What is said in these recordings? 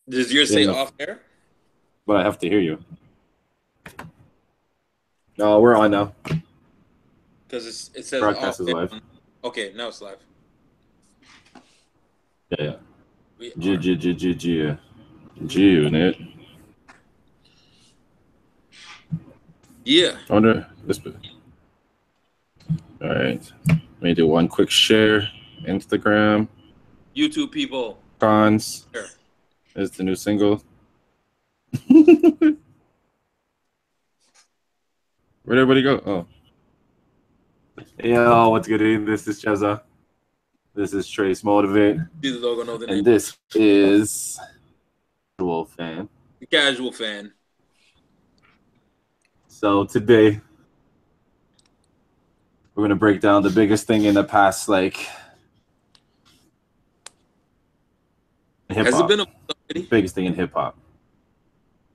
Does yours say in the, off air? but I have to hear you. No, we're on now. Because it says off Broadcast is air. live. Okay, now it's live. Yeah, yeah. We G are. G G G G G unit. Yeah. I wonder this. All right. Let me do one quick share. Instagram. YouTube people. Cons Here. is the new single. Where'd everybody go? Oh. Yo, what's good? This is Cheza. This is Trace Motivate. See the logo, know the name. And this is Wolf Fan. The casual fan. So today we're gonna break down the biggest thing in the past, like hip Has it hop. been a month already? Biggest thing in hip hop.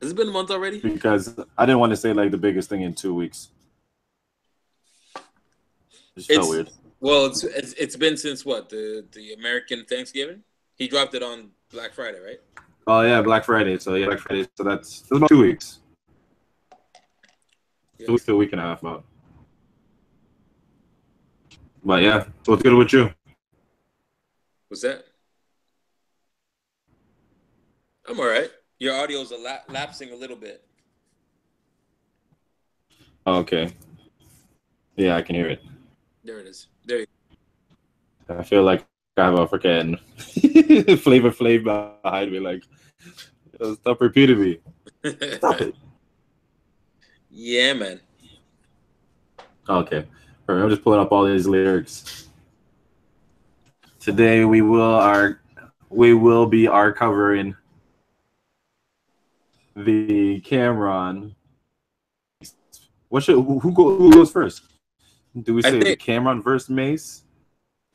Has it been a month already? Because I didn't want to say like the biggest thing in 2 weeks. It just felt It's weird. well, it's been since what the American Thanksgiving. He dropped it on Black Friday, right? Oh yeah, Black Friday. So yeah, Black Friday. So that's about 2 weeks. Yeah. 2 weeks to a week and a half about. But yeah, so what's good with you? What's that? I'm all right. Your audio's lapsing a little bit. Oh, okay. Yeah, I can hear it. There it is. There you I feel like I have a freaking Flavor Flav behind me. Like, stop repeating me. go. Stop it. Yeah, man. Okay. All right, I'm just pulling up all these lyrics. Today we will be covering the Cameron. Who goes first? Do we I say the think Cameron versus Mace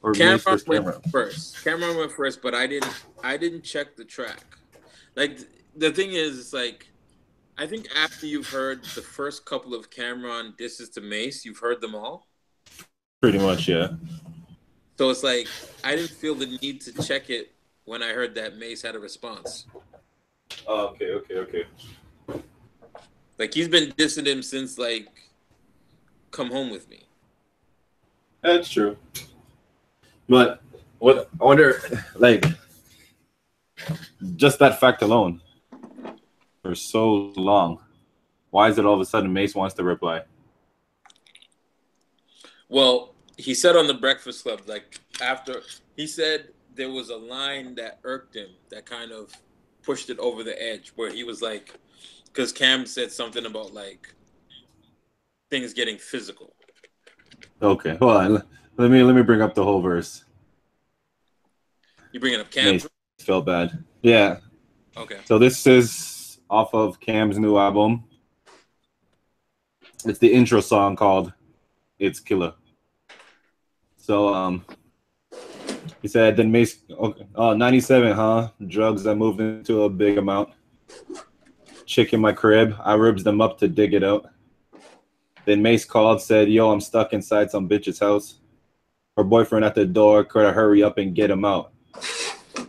or Mace Cameron versus went Cameron? first. Cameron went first, but I didn't check the track. Like the thing is, it's like I think after you've heard the first couple of Cameron disses to Mace, you've heard them all. Pretty much, yeah. So it's like I didn't feel the need to check it when I heard that Mace had a response. Oh, okay. Like he's been dissing him since like Come Home With Me. That's true. But what I wonder, like, just that fact alone, for so long, why is it all of a sudden Mace wants to reply? Well, he said on the Breakfast Club, like after he said there was a line that irked him that kind of pushed it over the edge where he was like, because Cam said something about like things getting physical. Okay, hold on. Let me bring up the whole verse. You bringing up Cam? Mace felt bad. Yeah. Okay. So this is off of Cam's new album. It's the intro song called "It's Killer." So he said, then Mace, okay, oh, 97, huh? Drugs I moved into a big amount. Chick in my crib, I ribs them up to dig it out. Then Mace called, said, yo, I'm stuck inside some bitch's house. Her boyfriend at the door, could I hurry up and get him out?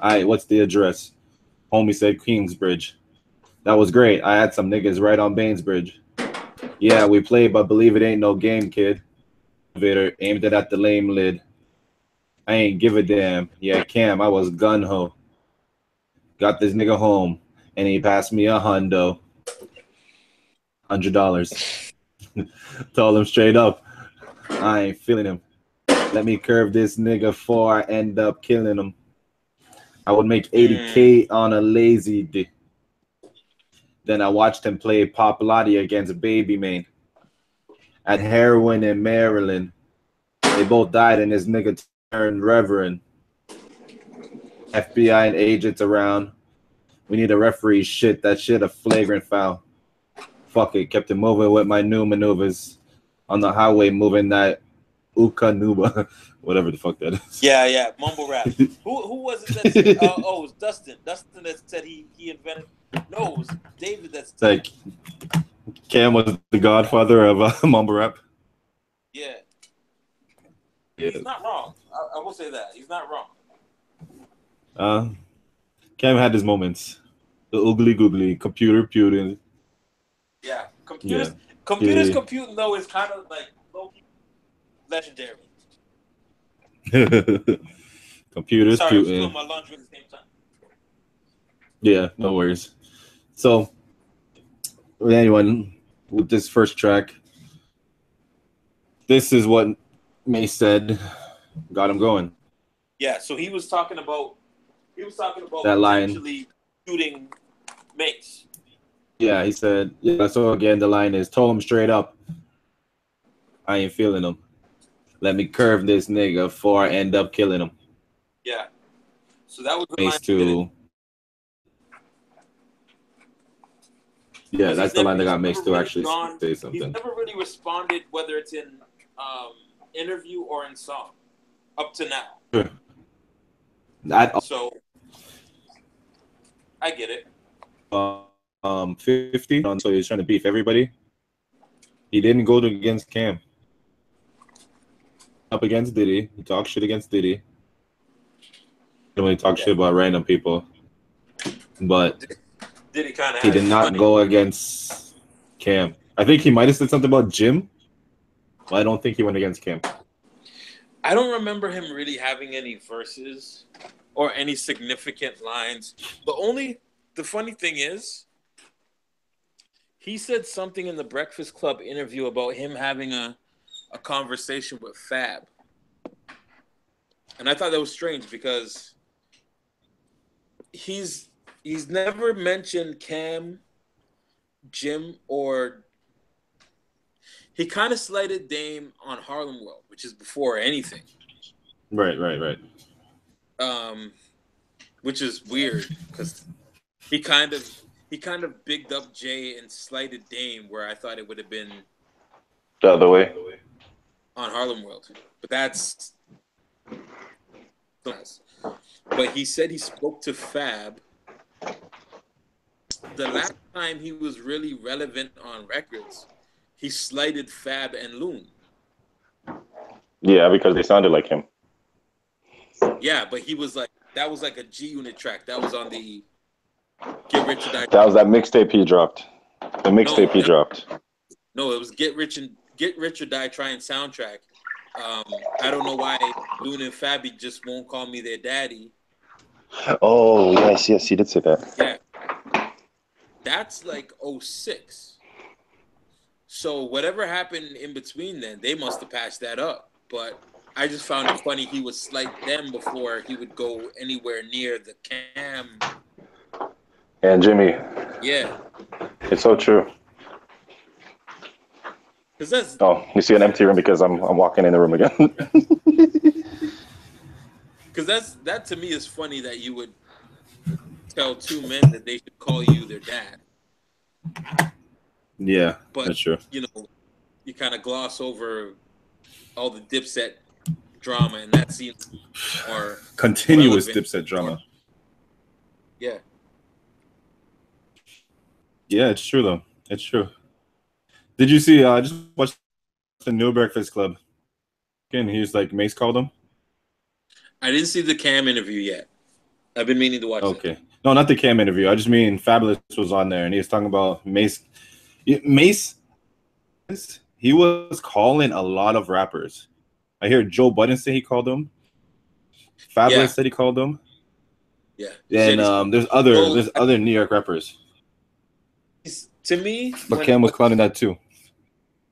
Alright, what's the address? Homie said Queensbridge. That was great. I had some niggas right on Banesbridge. Yeah, we played, but believe it ain't no game, kid. Elevator aimed it at the lame lid. I ain't give a damn. Yeah, Cam, I was gun ho. Got this nigga home, and he passed me a hundo. $100. Told him straight up, I ain't feeling him. Let me curve this nigga before I end up killing him. I would make 80K on a lazy day. Then I watched him play Pop Lottie against Baby Main at Heroin in Maryland. They both died, and this nigga turned reverend. FBI and agents around. We need a referee. Shit, that shit a flagrant foul. Fuck it, kept it moving with my new maneuvers on the highway, moving that Ukanuba, whatever the fuck that is. Yeah, mumble rap. Who was it that said? Oh, it was Dustin. Dustin that said he invented. No, it was David that said. Like Cam was the godfather of mumble rap. Yeah. Yeah. He's not wrong. I will say that he's not wrong. Cam had his moments. The oogly googly computer putin. Yeah, Yeah. computers computing though is kind of like low-key legendary. Computers Sorry, I was doing putin. my laundry at the same time. Yeah, no worries. So, with anyone with this first track, this is what May said got him going. Yeah, so he was talking about That line. potentially shooting Mace. Yeah, he said, yeah, so again, the line is, told him straight up, I ain't feeling him. Let me curve this nigga before I end up killing him. Yeah. So that was the line Mace he did it. to, yeah, that's the line that got Mace to actually say He's something. never really responded, whether it's in interview or in song, up to now. So I get it. 50, so he's trying to beef everybody. He didn't go against Cam. Up against Diddy. He talked shit against Diddy. He only talk shit about random people. But Diddy kind of he did not go against Cam. I think he might have said something about Jim, but I don't think he went against Cam. I don't remember him really having any verses or any significant lines. The funny thing is, he said something in the Breakfast Club interview about him having a conversation with Fab. And I thought that was strange because he's never mentioned Cam, Jim, or he kind of slighted Dame on Harlem World, which is before anything. Right. Which is weird because he kind of bigged up Jay and slighted Dame, where I thought it would have been the other way on Harlem World. But he said he spoke to Fab. The last time he was really relevant on records, he slighted Fab and Loon. Yeah, because they sounded like him. Yeah, but he was like, that was like a G Unit track. That was on the Get Rich or Die. That was that mixtape he dropped. The mixtape he dropped. No, it was Get Rich or Die Trying soundtrack. I don't know why Loon and Fabby just won't call me their daddy. Oh, yes, he did say that. Yeah. That's like 06. So whatever happened in between then, they must have patched that up. But I just found it funny he would slight them before he would go anywhere near the Cam. And Jimmy. Yeah. It's so true. You see an empty room because I'm walking in the room again. Because that to me is funny that you would tell two men that they should call you their dad. Yeah, but that's true. You know, you kind of gloss over all the Dipset drama, and that seems more continuous Dipset drama. Yeah. Yeah, it's true though. It's true. Did you see? I just watched the new Breakfast Club. Again, he's like Mace called him. I didn't see the Cam interview yet. I've been meaning to watch it. Okay. No, not the Cam interview. I just mean Fabulous was on there, and he was talking about Mace. Mace, he was calling a lot of rappers. I hear Joe Budden say he called them. Fabulous said he called them. Yeah. And there's other New York rappers. To me, but Cam was clowning that too.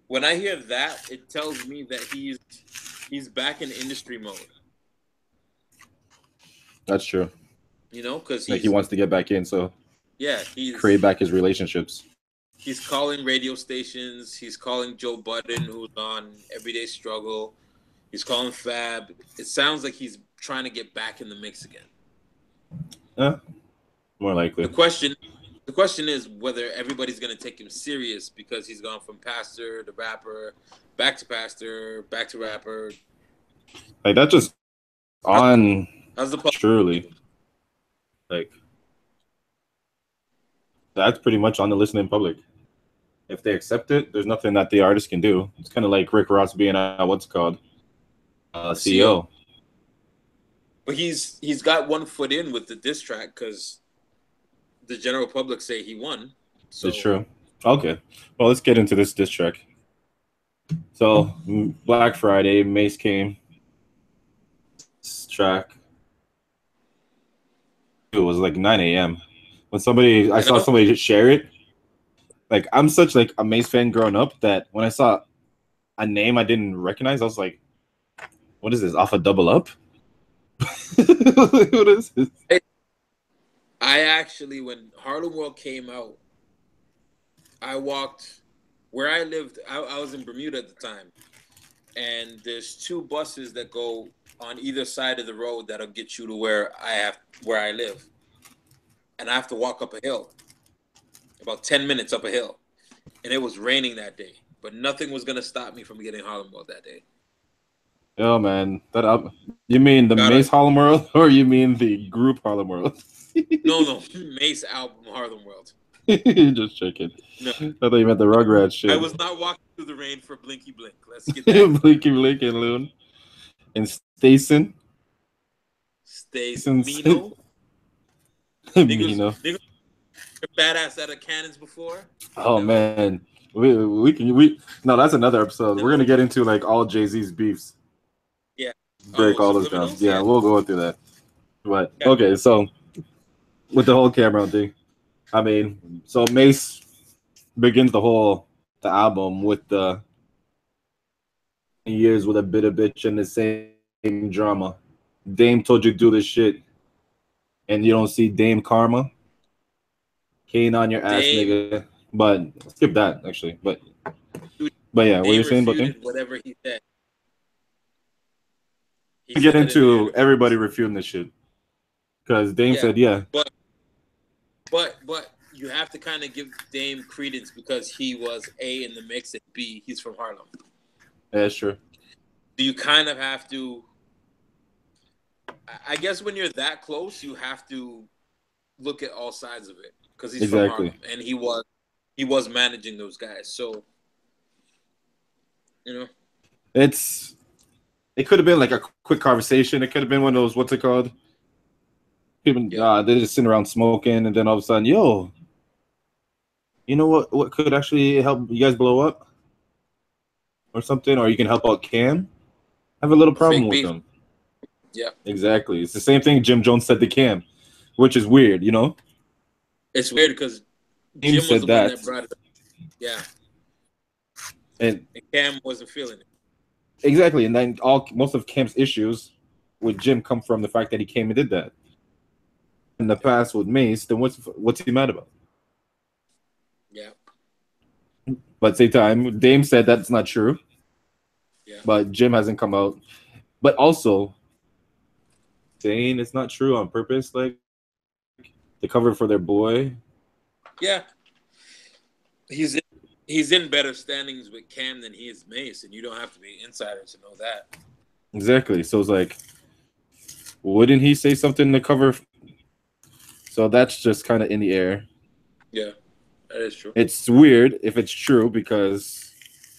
When I hear that, it tells me that he's back in industry mode. That's true. You know, because he wants to get back in, so yeah, he's create back his relationships. He's calling radio stations. He's calling Joe Budden, who's on Everyday Struggle. He's calling Fab. It sounds like he's trying to get back in the mix again. More likely. The question is whether everybody's going to take him serious because he's gone from pastor to rapper, back to pastor, back to rapper. Like that's just on. How's the truly? Like that's pretty much on the listening public. If they accept it, there's nothing that the artist can do. It's kind of like Rick Ross being what's it called CEO. But he's got one foot in with the diss track because the general public say he won. So It's true. Okay. Well, let's get into this diss track. So Black Friday, Mace came. This track. It was like 9 a.m. When I saw somebody just share it. Like, I'm such like a Mace fan growing up that when I saw a name I didn't recognize, I was like, "What is this? Off a double up? What is this?" I actually, when Harlem World came out, I walked where I lived. I was in Bermuda at the time, and there's 2 buses that go on either side of the road that'll get you to where I live, and I have to walk up a hill, about 10 minutes up a hill, and it was raining that day, but nothing was gonna stop me from getting Harlem World that day. Oh man, you mean the Mace Harlem World, or you mean the group Harlem World? No, Mace album Harlem World. Just checking. No. I thought you meant the Rugrats shit. I was not walking through the rain for Blinky Blink. Let's get that. Blinky Blink and Loon. And Stacen. Mino. Mino. Niggas badass out of cannons before. Oh man. We no, that's another episode. We're gonna get into like all Jay-Z's beefs. Yeah. Break all those down. Yeah, we'll go through that. But okay, so with the whole Cam'ron thing, I mean, so Mace begins the album with the years with a bit of bitch and the same drama. Dame told you to do this shit, and you don't see Dame Karma. Kane on your ass, nigga. But skip that actually. But yeah, what you're saying about Dame? Whatever he said. We get into everybody refuting this shit because Dame said, yeah. But you have to kind of give Dame credence because he was A in the mix and B, he's from Harlem. Yeah, that's true. Do you kind of have to? I guess when you're that close, you have to look at all sides of it because he's from Harlem and he was managing those guys. So, you know, it could have been like a quick conversation. It could have been one of those, what's it called? People, they're just sitting around smoking, and then all of a sudden, yo, you know what could actually help you guys blow up? Or something, or you can help out Cam. I have a little problem with them. Yeah. Exactly. It's the same thing Jim Jones said to Cam, which is weird, you know? It's weird because Jim was the one that brought it up. Yeah. And Cam wasn't feeling it. Exactly. And then most of Cam's issues with Jim come from the fact that he came and did that. In the past with Mace, then what's he mad about? Yeah. But at the same time, Dame said that's not true. Yeah. But Jim hasn't come out. But also saying it's not true on purpose, like the cover for their boy. Yeah. He's in better standings with Cam than he is Mace, and you don't have to be an insider to know that. Exactly. So it's like, wouldn't he say something to cover? So that's just kind of in the air. Yeah, that is true. It's weird if it's true because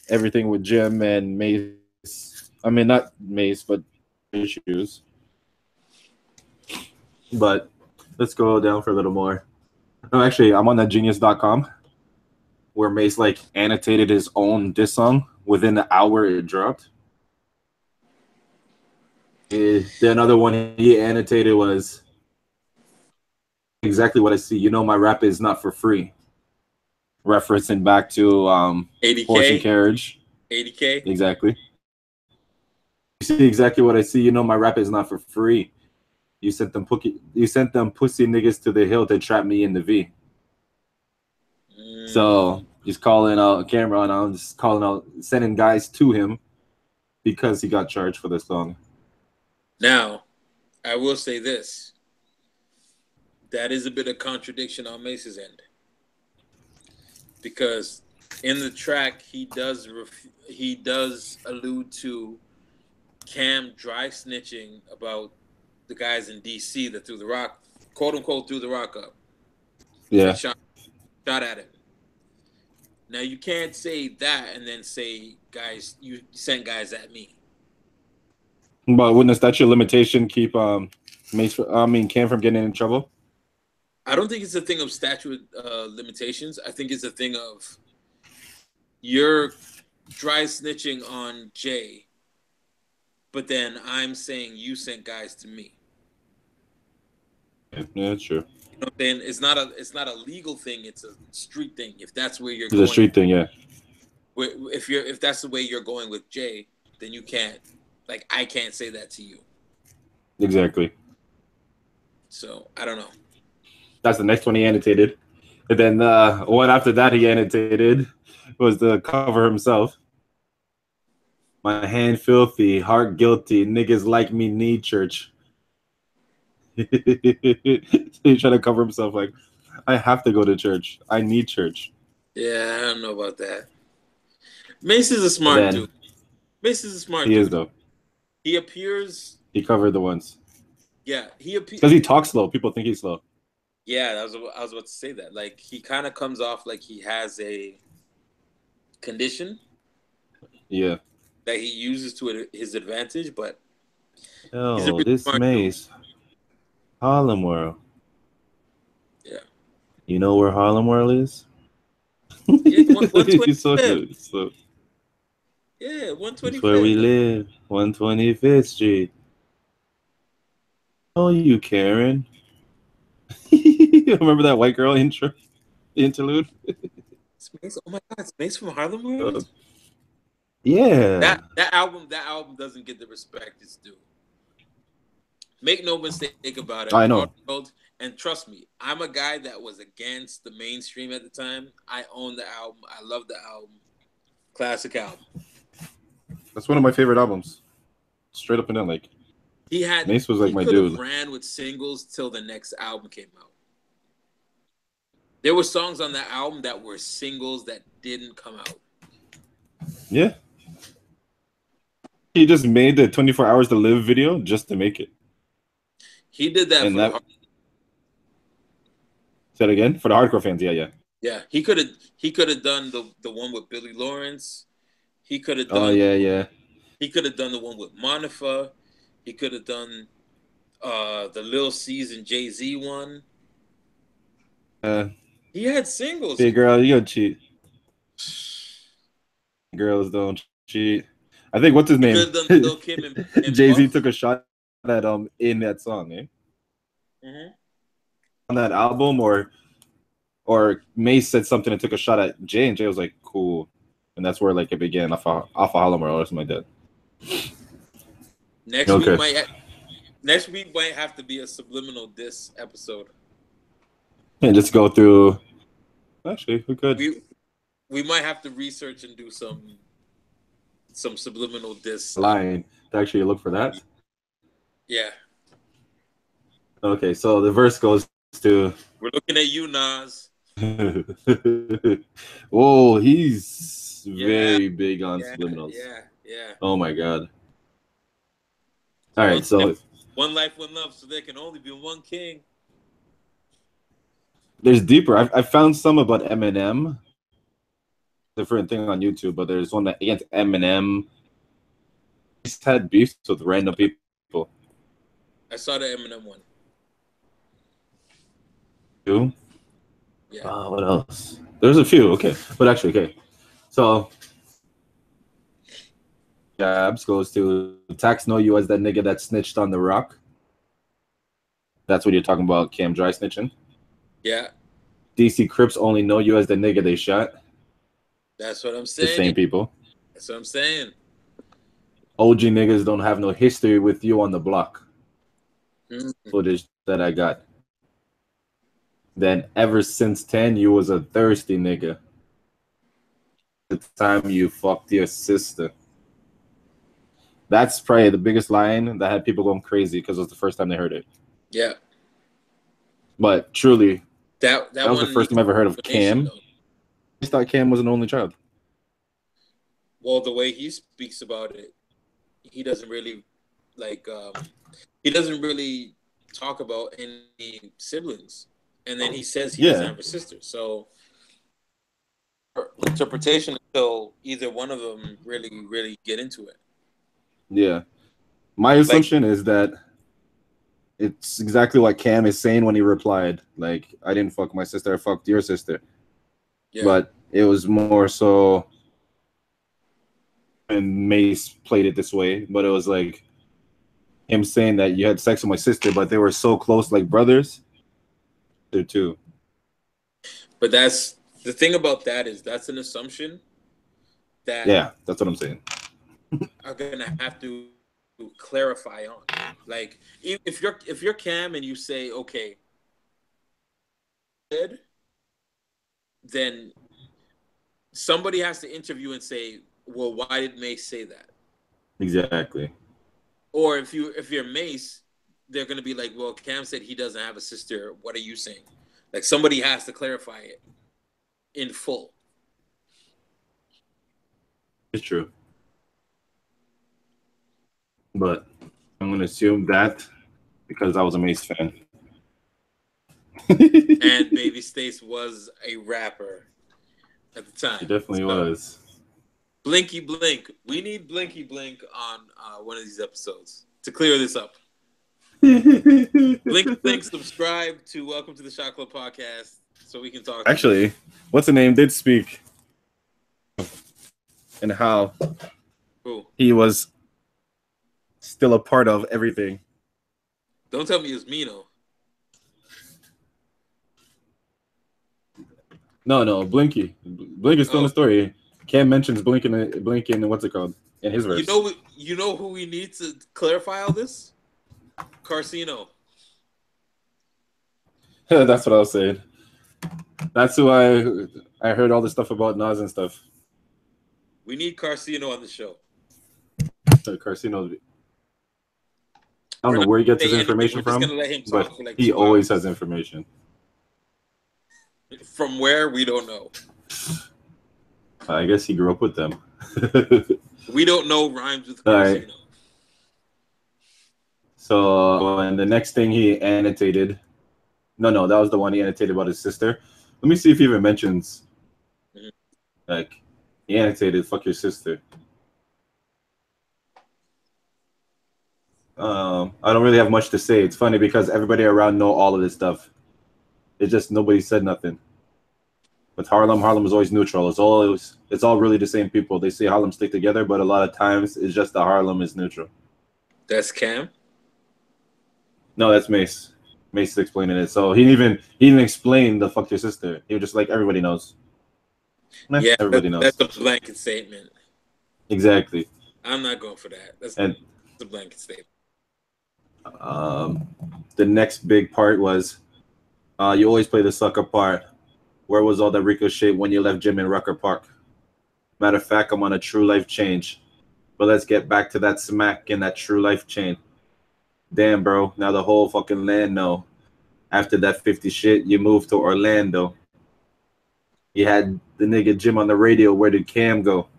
everything with Jim and Mace, I mean, not Mace, but issues. But let's go down for a little more. No, actually, I'm on that genius.com where Mace like annotated his own diss song within the hour it dropped. The another one he annotated was exactly what I see. You know, my rap is not for free. Referencing back to 80K Horse and Carriage. 80K. Exactly. You see exactly what I see. You know, my rap is not for free. You sent them pussy niggas to the hill to trap me in the V. So he's calling out Cam'ron. I'm just calling out, sending guys to him because he got charged for this song. Now, I will say this. That is a bit of contradiction on Mace's end. Because in the track, he does allude to Cam dry snitching about the guys in D.C. that threw the rock, quote unquote, threw the rock up. Yeah. Shot at him. Now you can't say that and then say, guys, you sent guys at me. But wouldn't a statute of limitation keep Cam from getting in trouble? I don't think it's a thing of statute limitations. I think it's a thing of you're dry snitching on Jay, but then I'm saying you sent guys to me. Yeah, that's true. You know what I'm saying? It's not a legal thing. It's a street thing. If that's where you're It's going, a street thing, yeah. If that's the way you're going with Jay, then you can't. Like I can't say that to you. Exactly. So I don't know. That's the next one he annotated. And then one after that he annotated was the cover himself. My hand filthy, heart guilty, niggas like me need church. He's trying to cover himself like, I have to go to church. I need church. Yeah, I don't know about that. Mace is a smart dude. Mace is a smart dude. He is, though. He appears... He covered the ones. Yeah, he appears... Because he talks slow. People think he's slow. Yeah, I was about to say that. Like, he kind of comes off like he has a condition. Yeah. That he uses to his advantage, but... Oh, this Mace. Harlem World. Yeah. You know where Harlem World is? Yeah, He's so good. So... Yeah, 125th. That's where we live. 125th Street. Oh, you Karen. Remember that white girl interlude? It's Mace. Oh my God, it's Mace from Harlem World? Yeah. That album doesn't get the respect it's due. Make no mistake about it. I know. And trust me, I'm a guy that was against the mainstream at the time. I own the album. I love the album. Classic album. That's one of my favorite albums. Straight up and down, like Mace was like my dude. He ran with singles till the next album came out. There were songs on that album that were singles that didn't come out. Yeah. He just made the 24 Hours to Live video just to make it. He did that for Say it again? For the hardcore fans, yeah. Yeah. He could have done the one with Billy Lawrence. He could have done. Oh yeah. He could have done the one with Monifa. He could have done the Lil C's and Jay-Z one. He had singles. Hey girl, you don't cheat. Girls don't cheat. I think what's his name? Lil Kim and Jay-Z took a shot at in that song, eh? Mm-hmm. On that album, or Mace said something and took a shot at Jay, and Jay was like, "Cool." And that's where like it began off of Harlem World or something like that. Next week might have to be a subliminal diss episode. And just go through. Actually, we could. We might have to research and do some subliminal diss line to actually look for that. Yeah. Okay, so the verse goes to. We're looking at you, Nas. Oh, he's very big on subliminals. Yeah. Oh my God. All right, so one life, one love, so there can only be one king. There's deeper. I found some about Eminem. Different thing on YouTube, but there's one that against Eminem. He's had beefs with random people. I saw the Eminem one. You? Yeah. What else? There's a few. Okay, but actually, okay. So, Gabs goes to Tax know you as that nigga that snitched on The Rock. That's what you're talking about, Cam Dry snitching. Yeah. DC Crips only know you as the nigga they shot. That's what I'm saying. The same people. That's what I'm saying. OG niggas don't have no history with you on the block. Mm-hmm. Footage that I got. Then ever since 10, you was a thirsty nigga. The time you fucked your sister. That's probably the biggest line that had people going crazy because it was the first time they heard it. Yeah. But truly, that was the first time I ever heard of Cam. Though. I just thought Cam was an only child. Well, the way he speaks about it, he doesn't really he doesn't really talk about any siblings. And then he says he doesn't have a sister. So interpretation until either one of them really get into it. Yeah. My assumption is that it's exactly what Cam is saying when he replied. Like, I didn't fuck my sister, I fucked your sister. Yeah. But it was more so, and Mace played it this way, but it was like him saying that you had sex with my sister, but they were so close, like brothers. They're too. But that's the thing about that is that's an assumption that Yeah, that's what I'm saying. are gonna have to clarify on. Like if you're Cam and you say okay, then somebody has to interview and say, well, why did Mace say that? Exactly. Or if you're Mace, they're gonna be like, well, Cam said he doesn't have a sister. What are you saying? Like somebody has to clarify it in full. It's true. But I'm gonna assume that because I was a Mace fan. And Baby Stace was a rapper at the time. It definitely was. Blinky Blink. We need Blinky Blink on one of these episodes to clear this up. Blinky Blink, subscribe to Welcome to the Shot Club podcast so we can talk. Actually, what's the name did speak and how he was still a part of everything. Don't tell me it's Mino. No, Blinky. Blink is still in the story. Cam mentions Blink and what's it called in his verse. You know who we need to clarify all this? Carcino. That's what I was saying. That's who I heard all this stuff about Nas and stuff. We need Carcino on the show. Carcino. I don't know where he gets his information from, but he always has information. From where, we don't know. I guess he grew up with them. We don't know rhymes with Carcino. Right. So, and the next thing he annotated, no, that was the one he annotated about his sister. Let me see if he even mentions, like, he annotated, fuck your sister. I don't really have much to say. It's funny because everybody around know all of this stuff. It's just nobody said nothing. With Harlem is always neutral. It's all really the same people. They say Harlem stick together, but a lot of times it's just that Harlem is neutral. That's Cam? No, that's Mace. Mace is explaining it. So he didn't even explain the fuck your sister. He was just like, everybody knows. Yeah, everybody knows. That's a blanket statement. Exactly. I'm not going for that. That's a blanket statement. The next big part was you always play the sucker part. Where was all that ricochet when you left Jim in Rucker Park? Matter of fact, I'm on a true life change. But let's get back to that smack in that true life chain. Damn, bro. Now the whole fucking land know. After that 50 shit, you moved to Orlando. You had the nigga Jim on the radio. Where did Cam go?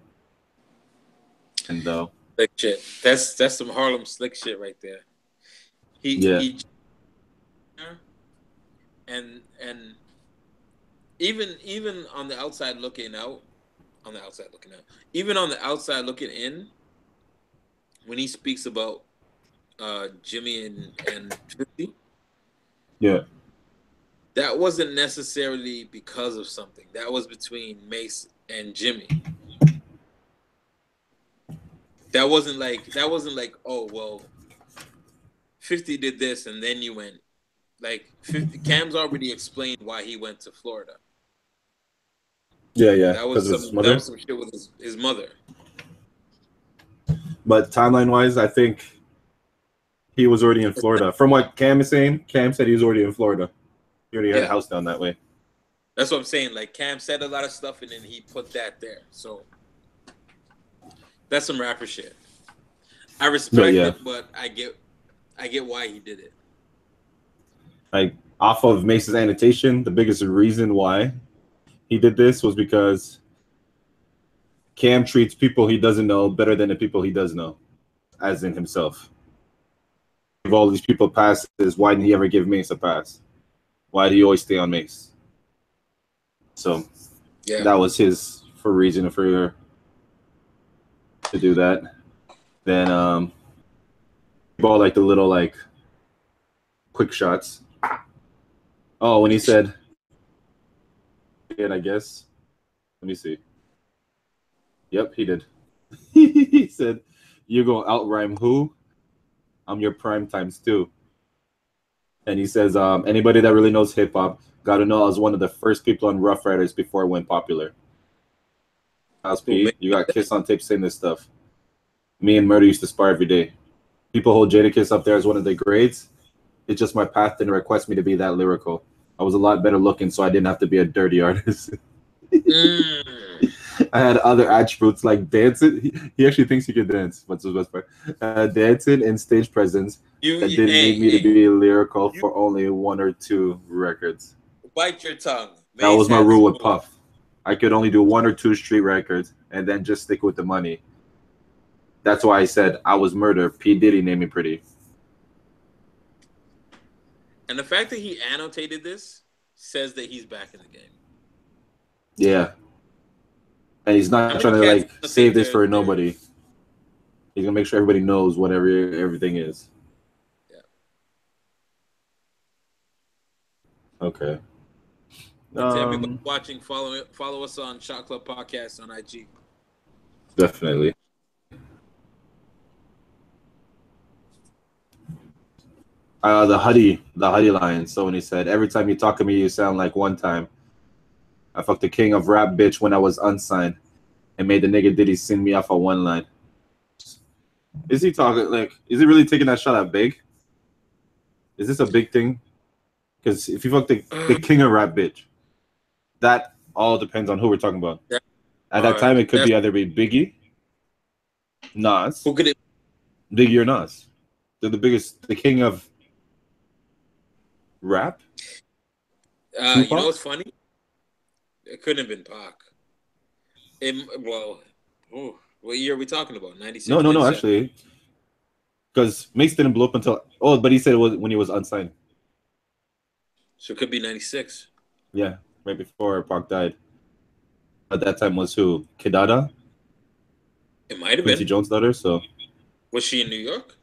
And slick shit. That's some Harlem slick shit right there. He and even on the outside looking out, even on the outside looking in, when he speaks about Jimmy and 50, yeah, that wasn't necessarily because of something. That was between Mace and Jimmy. That wasn't like, oh well, 50 did this and then you went. Like 50, Cam's already explained why he went to Florida. Yeah. That was some shit with his mother. But timeline-wise, I think he was already in Florida. From what Cam is saying, Cam said he was already in Florida. He already had a house down that way. That's what I'm saying. Like Cam said a lot of stuff and then he put that there. So that's some rapper shit. I respect it, but I get why he did it. Like off of Mace's annotation, the biggest reason why he did this was because Cam treats people he doesn't know better than the people he does know, as in himself. If all these people passes, why didn't he ever give Mace a pass? Why do you always stay on Mace? So that was his reason to do that. Then all like the little like quick shots. Oh, when he said, I guess. Let me see. Yep, he did. He said, "You're gonna outrhyme who? I'm your prime times two." And he says, "Anybody that really knows hip hop got to know I was one of the first people on Rough Riders before it went popular." House P, you got Kiss on tape saying this stuff. Me and Murder used to spar every day. People hold Jadakiss up there as one of the grades. It's just my path didn't request me to be that lyrical. I was a lot better looking, so I didn't have to be a dirty artist. I had other attributes like dancing. He actually thinks he can dance. What's the best part? Dancing and stage presence that didn't need me to be lyrical for only 1 or 2 records. Bite your tongue. That was my rule with Puff. I could only do 1 or 2 street records and then just stick with the money. That's why I said I was Murder. P. Diddy named me pretty. And the fact that he annotated this says that he's back in the game. Yeah. And he's not trying to like save this for nobody. He's gonna make sure everybody knows whatever everything is. Yeah. Okay. To everybody watching, follow us on Shot Club Podcast on IG. Definitely. The Huddy line. So when he said, "Every time you talk to me, you sound like one time I fucked the king of rap bitch when I was unsigned and made the nigga Diddy sing me off on one line." Is he talking like? Is he really taking that shot at Big? Is this a big thing? Because if you fuck the king of rap bitch, that all depends on who we're talking about. Yeah. At that time, it could be either be Biggie, Nas. Who could it? Biggie or Nas? They're the king of rap. You know what's funny? It couldn't have been Pac. What year are we talking about? 96? No, actually. Because Mace didn't blow up until... Oh, but he said it was when he was unsigned. So it could be 96. Yeah, right before Pac died. At that time was who? Kidada? It might have been. Quincy Jones' daughter, so... Was she in New York?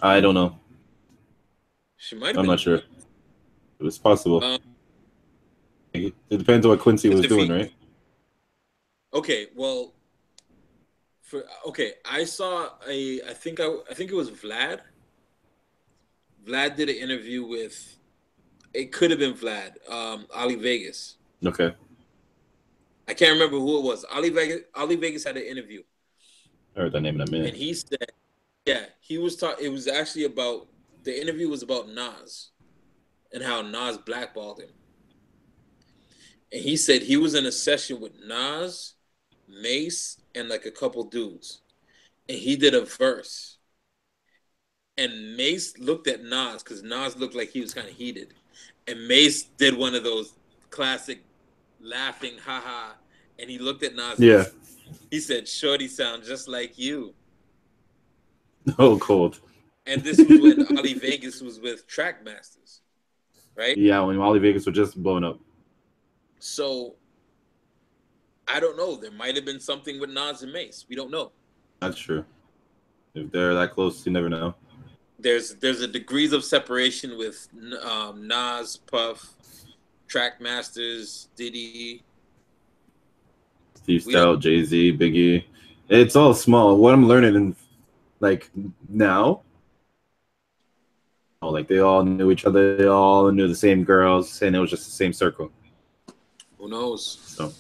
I don't know. She might have I'm been. not sure. It was possible. It depends on what Quincy was doing, right? Okay, well... I saw I think it was Vlad. Vlad did an interview with, it could have been Vlad, Ali Vegas. Okay. I can't remember who it was. Ali Vegas had an interview. I heard that name in a minute. And he said, he was talking. It was actually about, the interview was about Nas and how Nas blackballed him. And he said he was in a session with Nas, Mace, and like a couple dudes, and he did a verse, and Mace looked at Nas because Nas looked like he was kind of heated, and Mace did one of those classic laughing haha, and he looked at Nas. Yeah, he said, "Shorty sound just like you." Oh, cold. And this was when Ali Vegas was with Trackmasters, right? Yeah, when Ali Vegas was just blowing up. So I don't know. There might have been something with Nas and Mace. We don't know. That's true. If they're that close, you never know. There's a degrees of separation with Nas, Puff, Trackmasters, Diddy, Steve Stout, Jay-Z, Biggie. It's all small. What I'm learning in like now, like they all knew each other. They all knew the same girls, and it was just the same circle. Who knows? So.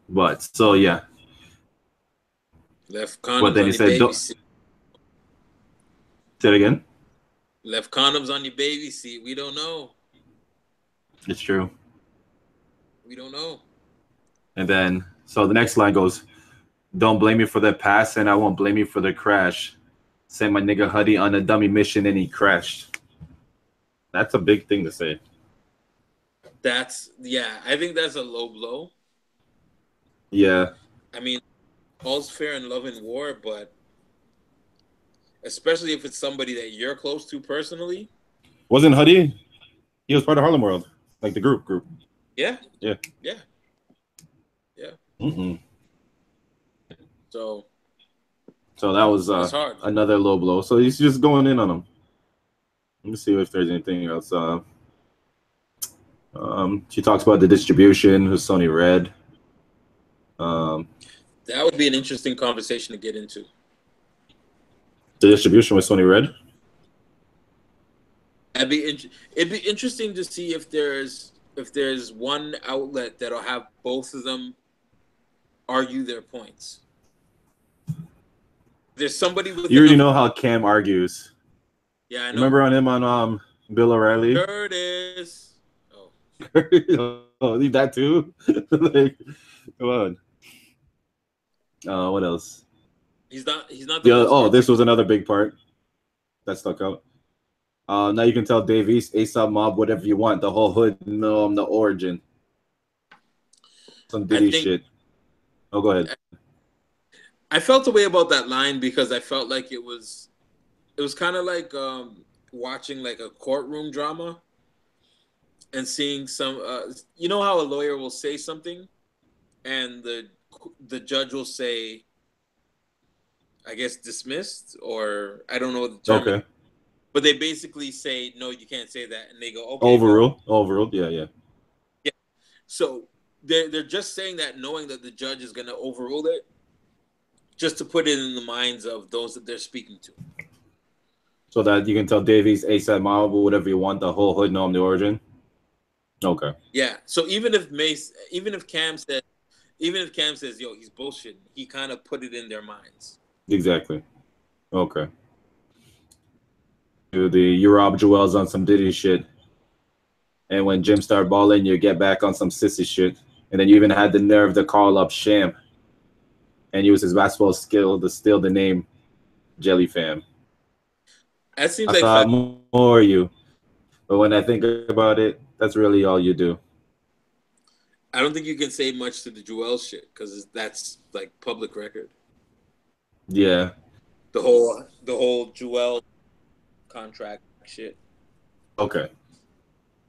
But so yeah. Left condoms but then on he your said, baby seat. Say it again. Left condoms on your baby seat. We don't know. It's true. We don't know. And then so the next line goes, "Don't blame me for the past, and I won't blame you for the crash. Sent my nigga Huddy on a dummy mission, and he crashed." That's a big thing to say. I think that's a low blow. Yeah. I mean, all's fair in love and war, but especially if it's somebody that you're close to personally. Wasn't Huddy? He was part of Harlem World, like the group. Yeah. Yeah. Yeah. Yeah. Mm-hmm. So that was another low blow. So he's just going in on him. Let me see if there's anything else. She talks about the distribution with Sony Red. That would be an interesting conversation to get into. The distribution with Sony Red. It'd be interesting to see if there's one outlet that'll have both of them argue their points. There's somebody with. You already know how Cam argues. Yeah, I know. Remember on him on Bill O'Reilly? Curtis. Oh, oh, leave that too. Like, come on. What else? He's not. Yeah. Oh, this was another big part that stuck out. Now you can tell Dave East, ASAP Mob, whatever you want. The whole hood know I'm the origin. Some Diddy shit. Oh, go ahead. I felt a way about that line because I felt like it was kind of like watching like a courtroom drama and seeing some. You know how a lawyer will say something, and the judge will say, I guess dismissed, or I don't know the term. Okay. But they basically say, no, you can't say that. And they go, okay. Overruled. Yeah. So they're just saying that knowing that the judge is going to overrule it, just to put it in the minds of those that they're speaking to. So that you can tell Davies, ASAP Mob, whatever you want, the whole hood know I'm the origin? Okay. Yeah. So even if Cam says, yo, he's bullshit, he kind of put it in their minds. Exactly. Okay. You rob Joel's on some Diddy shit. And when Jim started balling, you get back on some sissy shit. And then you even had the nerve to call up Sham and use his basketball skill to steal the name Jelly Fam. That seems I thought more of you. But when I think about it, that's really all you do. I don't think you can say much to the Joel shit because that's like public record. Yeah. The whole Joel contract shit. Okay.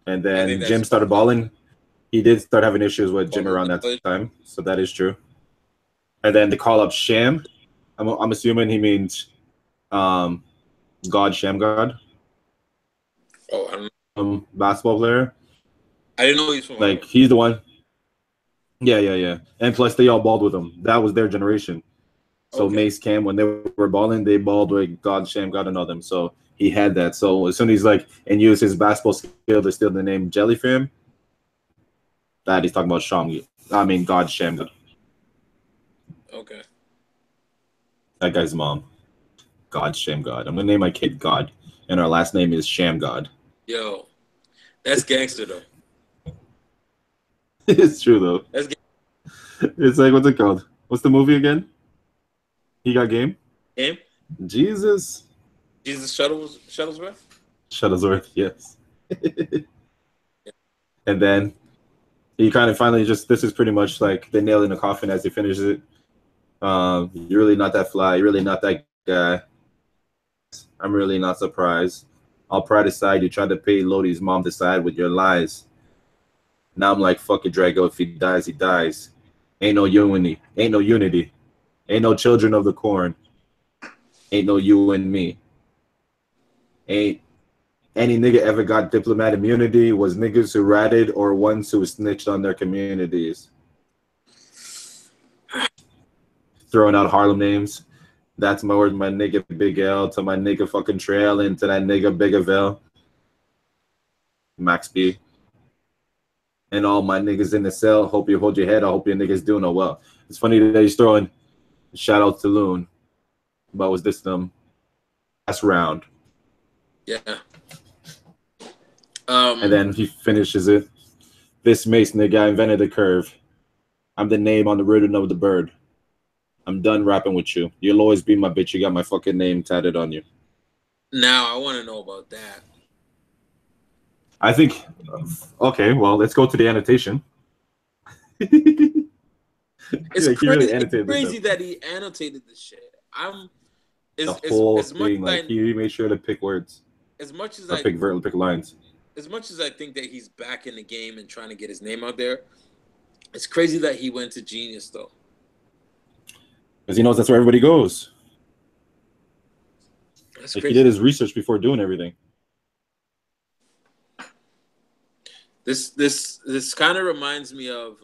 And then Jim started balling. He did start having issues with Jim around that time, so that is true. And then to call up Sham, I'm assuming he means God Sham God. Oh, I don't know. Basketball player. I didn't know he's from. Like he's the one. Yeah. And plus they all balled with him. That was their generation. So okay. Mace Cam, when they were balling, they balled with God Sham God and all them. So he had that. So as soon as he's like and use his basketball skill to steal the name Jelly Fam, that he's talking about God Sham God. Okay. That guy's mom. God Sham God. I'm gonna name my kid God, and our last name is Sham God. Yo, that's gangster though. It's true though. It's like, what's it called? What's the movie again? He Got Game? Game? Jesus Shuttlesworth? Shuttlesworth, yes. And then he kind of finally this is pretty much like the nail in the coffin as he finishes it. You're really not that fly. You're really not that guy. I'm really not surprised. All pride aside, you tried to pay Lodi's mom to side with your lies. Now I'm like, fuck it, Drago. If he dies, he dies. Ain't no unity. Ain't no unity. Ain't no children of the corn. Ain't no you and me. Ain't any nigga ever got diplomat immunity was niggas who ratted or ones who snitched on their communities. Throwing out Harlem names. That's my word, my nigga Big L to my nigga fucking Trail and to that nigga Bigaville. Max B. And all my niggas in the cell. Hope you hold your head. I hope your niggas doing well. It's funny that he's throwing shout out to Loon. But was this them last round? Yeah. And then he finishes it. This Mace nigga, I invented the curve. I'm the name on the ribbon of the bird. I'm done rapping with you. You'll always be my bitch. You got my fucking name tatted on you. Now I want to know about that. I think. Okay, well, let's go to the annotation. It's crazy that he annotated the shit. The whole thing, like he made sure to pick words. As much as pick lines. As much as I think that he's back in the game and trying to get his name out there, it's crazy that he went to Genius though. Because he knows that's where everybody goes. That's like crazy. He did his research before doing everything. This kind of reminds me of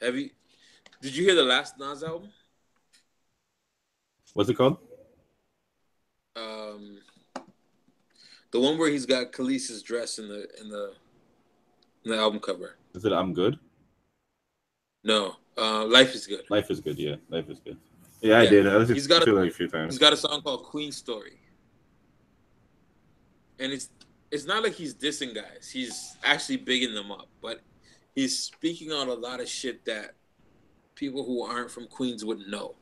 did you hear the last Nas album? What's it called? Um, the one where he's got Khaleesi's dress in the album cover. Is it I'm Good? No, Life is Good. Life is Good, yeah. Life is Good. Yeah, I did. I listened to it like a few times. He's got a song called Queen Story. And it's not like he's dissing guys. He's actually bigging them up. But he's speaking on a lot of shit that people who aren't from Queens wouldn't know.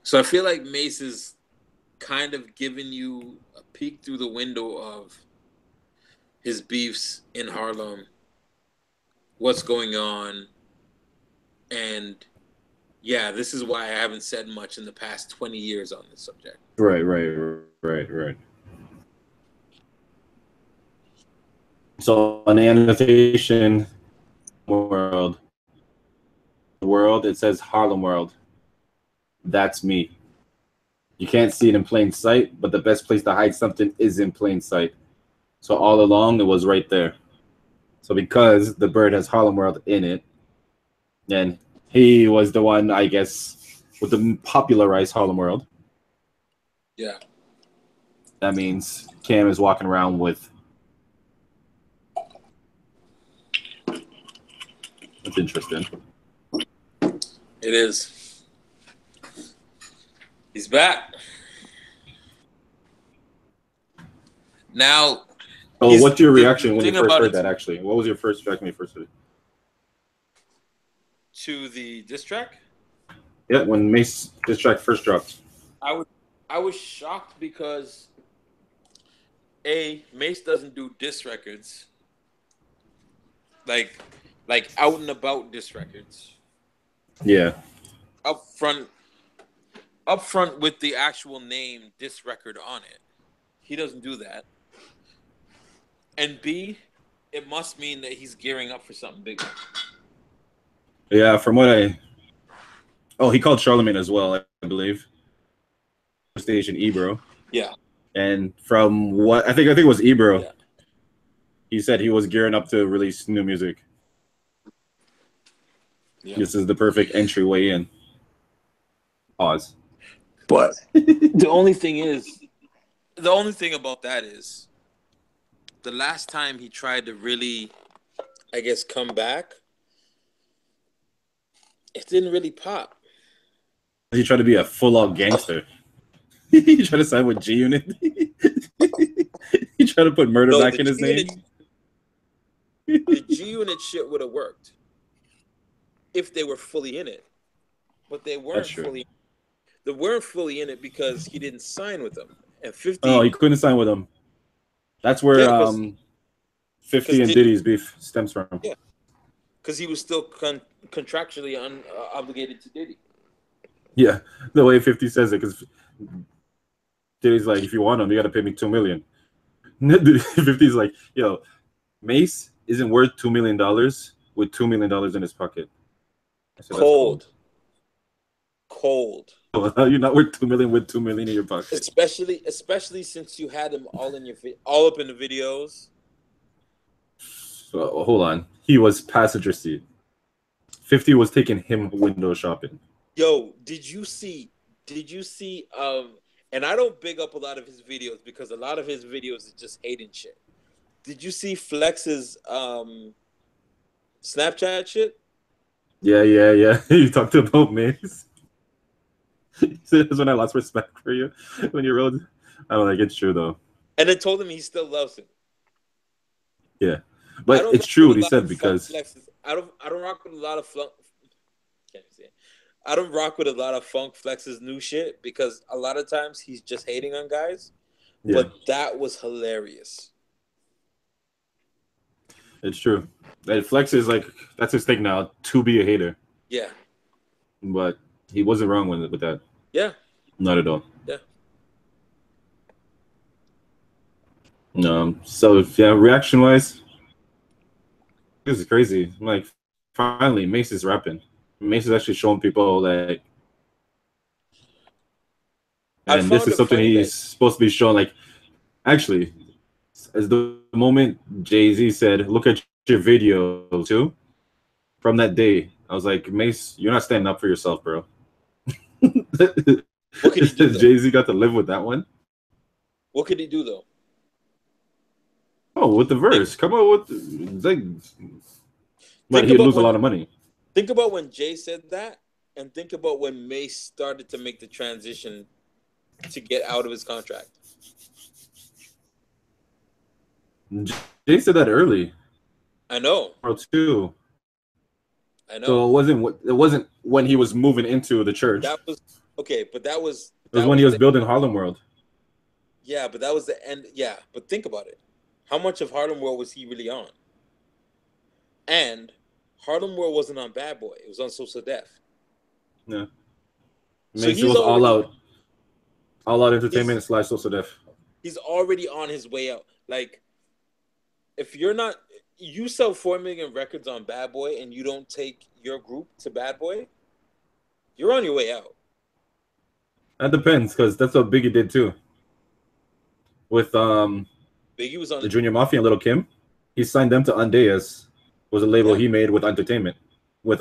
So I feel like Mace is kind of giving you a peek through the window of his beefs in Harlem, what's going on, and yeah, this is why I haven't said much in the past 20 years on this subject. Right. So on the annotation world, it says Harlem World. That's me. You can't see it in plain sight, but the best place to hide something is in plain sight. So all along, it was right there. So because the bird has Harlem World in it, and he was the one, I guess, with the popularized Harlem World. Yeah. That means Cam is walking around with. That's interesting. It is. He's back. Now. Oh, what's your reaction when you first heard that, actually? What was your first reaction when you first heard it? To the diss track? Yeah, when Mace diss track first dropped. I was shocked because Mace doesn't do diss records. Like out and about diss records. Yeah. Up front with the actual name diss record on it. He doesn't do that. And B, it must mean that he's gearing up for something bigger. Yeah, from what he called Charlemagne as well, I believe. Station Ebro. Yeah. And from what I think it was Ebro. Yeah. He said he was gearing up to release new music. Yeah. This is the perfect entryway in. Pause. But the only thing about that is the last time he tried to really, I guess, come back, it didn't really pop. He tried to be a full-out gangster. He tried to sign with G Unit. He tried to put murder back in his name. The G Unit shit would have worked if they were fully in it, but they weren't fully. They weren't fully in it because he didn't sign with them. And 50. Oh, he couldn't sign with them. That's where 50 and Diddy's beef stems from. Yeah, because he was still contractually obligated to Diddy. Yeah, the way 50 says it, because Diddy's like, if you want him, you got to pay me $2 million. 50's like, yo, Mace isn't worth $2 million with $2 million in his pocket. Said, cold. You're not worth $2 million with $2 million in your pocket. Especially since you had him all up in the videos. So, hold on. He was passenger seat. 50 was taking him window shopping. Yo, did you see and I don't big up a lot of his videos because a lot of his videos is just hating shit. Did you see Flex's Snapchat shit? Yeah. You talked about Mace. That's when I lost respect for you. When you wrote, I don't think it's true though. And I told him he still loves him. Yeah, but it's true what he said because I don't rock with a lot of flunk. Can't say it. I don't rock with a lot of Funk Flex's new shit because a lot of times he's just hating on guys. Yeah. But that was hilarious. It's true. That Flex is like, that's his thing now, to be a hater. Yeah. But he wasn't wrong with that. Yeah. Not at all. Yeah. So yeah, reaction wise, this is crazy. I'm like, finally, Mace is rapping. Mace is actually showing people that, and this is something he's supposed to be showing. Like, actually, is the moment Jay-Z said, "Look at your video too." From that day, I was like, Mace, you're not standing up for yourself, bro. What could he do, though? Jay-Z got to live with that one. What could he do, though? Oh, with the verse. Come on with like, but he'd lose a lot of money. Think about when Jay said that, and think about when Mace started to make the transition to get out of his contract. Jay said that early. I know. Too. I know. So it wasn't when he was moving into the church. That was okay, but that was. It was when he was building Harlem World. Yeah, but that was the end. Yeah, but think about it. How much of Harlem World was he really on? And Harlem World wasn't on Bad Boy. It was on So So Def. Yeah. Mace was all out entertainment / So So Def. He's already on his way out. Like, if you're not, you sell 4 million records on Bad Boy and you don't take your group to Bad Boy, you're on your way out. That depends, because that's what Biggie did too. With Biggie was on the Junior Mafia and Lil' Kim. He signed them to Undeas, was a label he made with Entertainment, with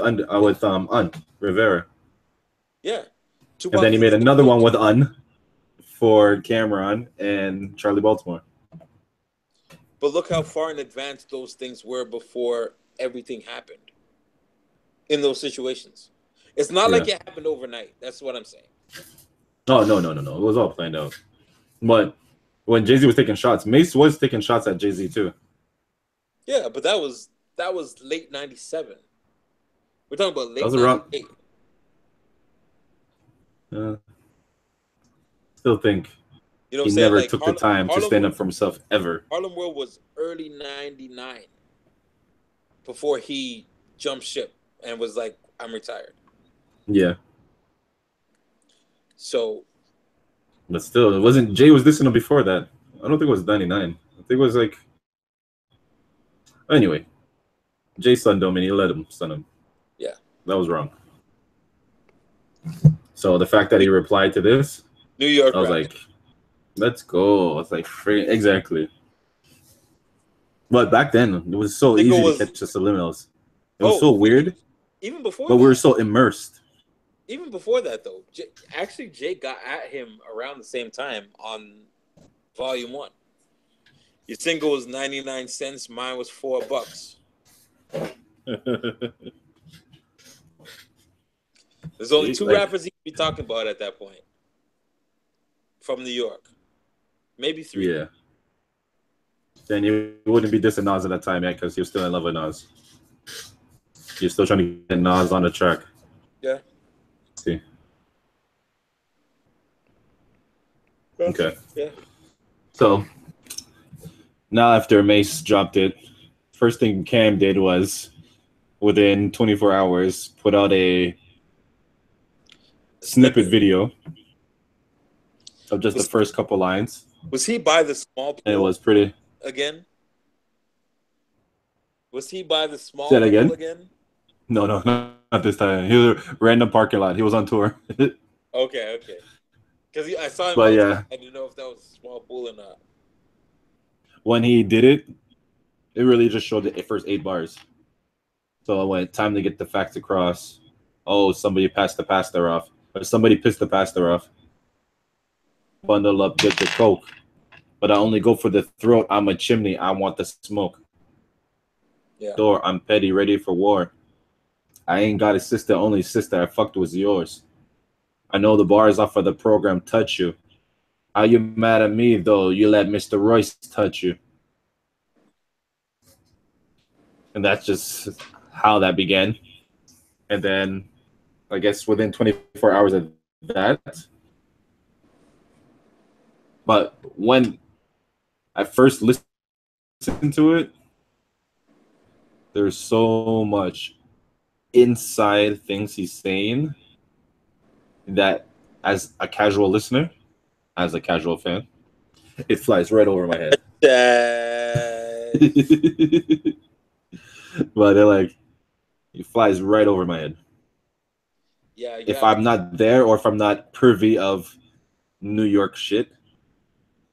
Rivera. Yeah. And then he made another one with for Cameron and Charlie Baltimore. But look how far in advance those things were before everything happened in those situations. It's not like it happened overnight. That's what I'm saying. Oh, no. It was all planned out. But when Jay-Z was taking shots, Mace was taking shots at Jay-Z too. Yeah, but that was late 97. We're talking about late 98. Still think he never took the time to stand up for himself ever. Harlem World was early 99 before he jumped ship and was like, I'm retired. Yeah. So. But still, it wasn't. Jay was listening before that. I don't think it was 99. I think it was like. Anyway, Jay sunned him and he let him stun him. Yeah. That was wrong. So the fact that he replied to this, New York, I was like, let's go. I was like, exactly. But back then, it was so easy to catch the subliminals. It was so weird. Even before but we were so immersed. Even before that, though, Jay got at him around the same time on Volume 1. Your single was 99 cents. Mine was $4. There's only two rappers he could be talking about at that point from New York. Maybe 3. Yeah. Then you wouldn't be dissing Nas at that time yet because he was still in love with Nas. You're still trying to get Nas on the track. Yeah. See. Okay. Yeah. So now after Mace dropped it, first thing Cam did was within 24 hours put out a snippet video of just the first couple lines. Was he by the small pool? And it was pretty. Again? Was he by the small pool again? No, not this time. He was a random parking lot. He was on tour. Okay. Because I saw him. But yeah, I didn't know if that was a small pool or not. When he did it, it really just showed the first 8 bars. So I went, time to get the facts across. Oh, somebody passed the pastor off. Or somebody pissed the pastor off. Bundle up, get your coke. But I only go for the throat. I'm a chimney. I want the smoke. Yeah. Door, I'm petty, ready for war. I ain't got a sister, only sister I fucked was yours. I know the bars off of the program touch you. How you mad at me, though? You let Mr. Royce touch you. And that's just how that began. And then, I guess within 24 hours of that. But when I first listened to it, there's so much inside things he's saying that as a casual listener, as a casual fan, it flies right over my head. But they're like, it flies right over my head. Yeah. If I'm not there or if I'm not privy of New York shit,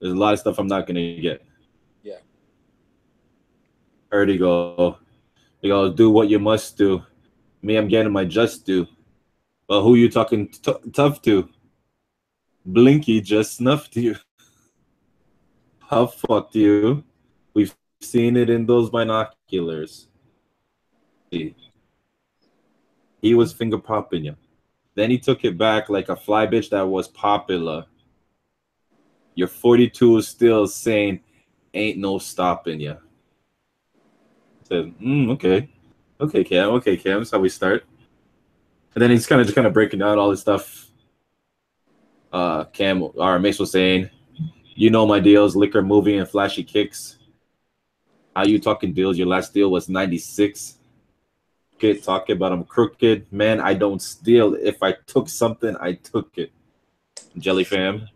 there's a lot of stuff I'm not gonna get. Yeah. Heard he go, do what you must do. Me, I'm getting my just due. But who you talking tough to? Blinky just snuffed you. Huff fucked you. We've seen it in those binoculars. He was finger popping you. Then he took it back like a fly bitch that was popular. Your 42 is still saying, ain't no stopping you. Said, okay. Okay, Cam. Okay, Cam. That's how we start. And then he's kind of breaking down all this stuff. Cam or Mace was saying, you know my deals, liquor, movie, and flashy kicks. How you talking deals? Your last deal was 96. Kid talking about I'm crooked. Man, I don't steal. If I took something, I took it. Jelly fam,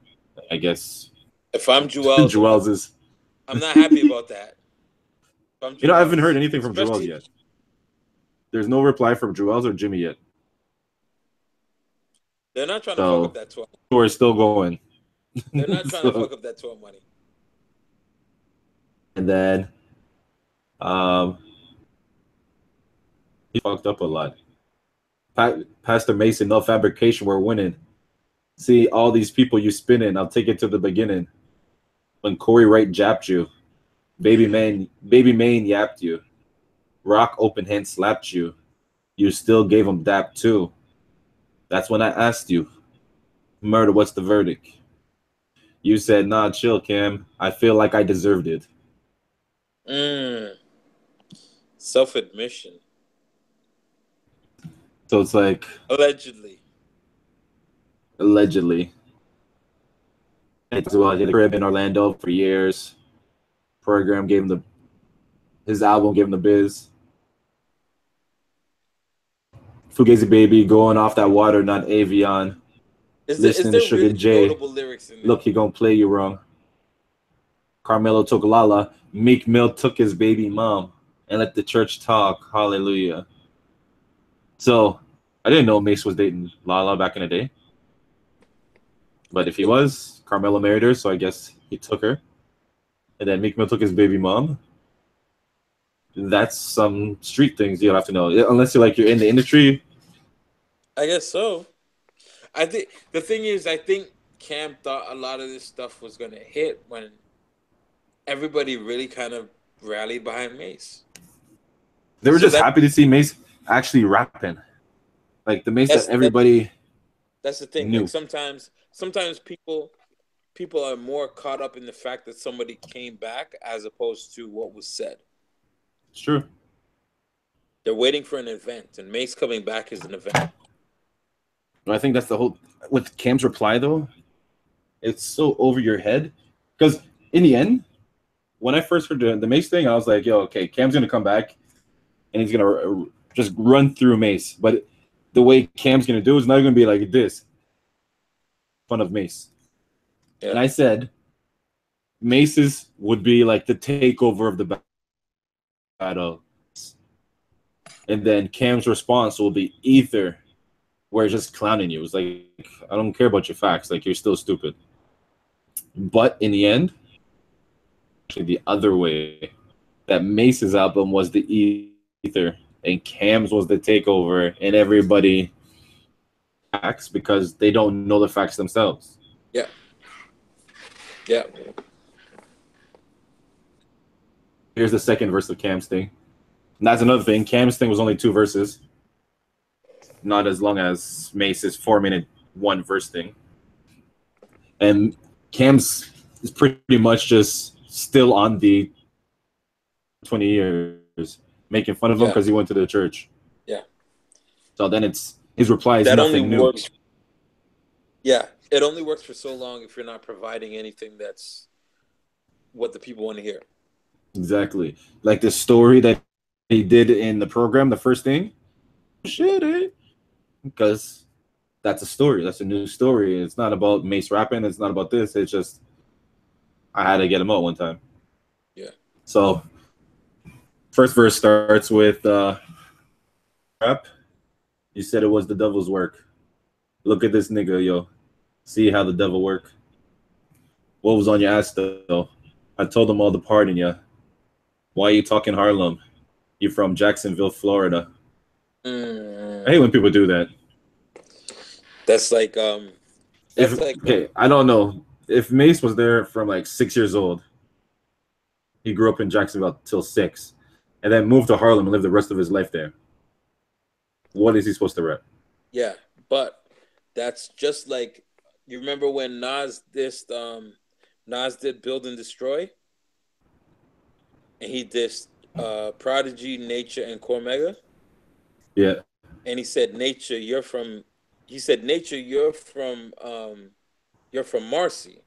I guess. If I'm Joel, Joel's is. I'm not happy about that. I haven't heard anything from Joel's yet. There's no reply from Joel's or Jimmy yet. They're not trying to fuck up that 12. We're still going. They're not trying to fuck up that 12 money. And then, he fucked up a lot. Pastor Mason, no fabrication, we're winning. See all these people you spinning. I'll take it to the beginning. When Corey Wright japped you, Baby Main yapped you, Rock open hand slapped you. You still gave him dap too. That's when I asked you, murder, what's the verdict? You said, nah, chill, Cam. I feel like I deserved it. Self-admission. So it's like... Allegedly. It's well, he had a crib in Orlando for years. Program gave him his album gave him the biz. Fugazi Baby going off that water, not Avion. Listening to Sugar J. Look, he gonna play you wrong. Carmelo took Lala. Meek Mill took his baby mom and let the church talk. Hallelujah. So I didn't know Mace was dating Lala back in the day. But if he was, Carmelo married her, so I guess he took her. And then Meek Mill took his baby mom. That's some street things you'll have to know. Unless you're in the industry. I guess so. I think the thing is, I think Cam thought a lot of this stuff was going to hit when everybody really kind of rallied behind Mace. They were just happy to see Mace actually rapping. Like the Mace that everybody That's the thing. knew. Like sometimes people are more caught up in the fact that somebody came back as opposed to what was said. It's true. They're waiting for an event, and Mace coming back is an event. I think that's the whole with Cam's reply though. It's so over your head because in the end, when I first heard the Mace thing, I was like, "Yo, okay, Cam's gonna come back, and he's gonna just run through Mace." But the way Cam's gonna do is not gonna be like this. Fun of Mace, yeah. And I said, Mace's would be like the takeover of the battle, and then Cam's response will be either. Where it's just clowning you. It's like, I don't care about your facts. Like, you're still stupid. But in the end, actually the other way, that Mace's album was the ether and Cam's was the takeover, and everybody acts because they don't know the facts themselves. Yeah. Yeah. Here's the second verse of Cam's thing. And that's another thing. Cam's thing was only 2 verses. Not as long as Mace's 4-minute 1 verse thing. And Cam's is pretty much just still on the 20 years, making fun of him because he went to the church. Yeah. So then his reply is that nothing new. Yeah, it only works for so long if you're not providing anything that's what the people want to hear. Exactly. Like the story that he did in the program, the first thing. Shit, because that's a story. That's a new story. It's not about Mace rapping. It's not about this. It's just I had to get him out one time. Yeah. So first verse starts with rap. You said it was the devil's work. Look at this nigga, yo. See how the devil work. What was on your ass though? I told them all to pardon ya. Why are you talking Harlem? You're from Jacksonville, Florida. Mm. I hate when people do that. That's like Okay, I don't know. If Mace was there from like 6 years old, he grew up in Jacksonville till 6, and then moved to Harlem and lived the rest of his life there. What is he supposed to rap? Yeah, but that's just like, you remember when Nas did Build and Destroy, and he dissed Prodigy, Nature, and Cormega. Yeah. And he said, Nature, you're from Marcy.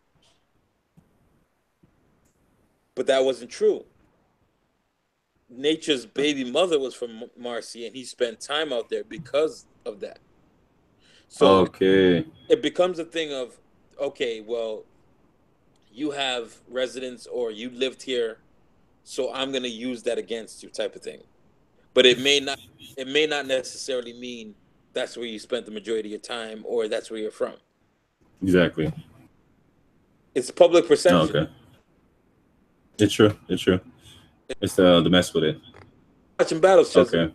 But that wasn't true. Nature's baby mother was from Marcy, and he spent time out there because of that. So Okay. it becomes a thing of, okay, well, you have residence or you lived here, so I'm gonna use that against you, type of thing. But it may not necessarily mean that's where you spent the majority of your time or that's where you're from. Exactly. It's public perception. Oh, okay. It's true. It's true. It's the mess with it. Watching battles, Chester. Okay.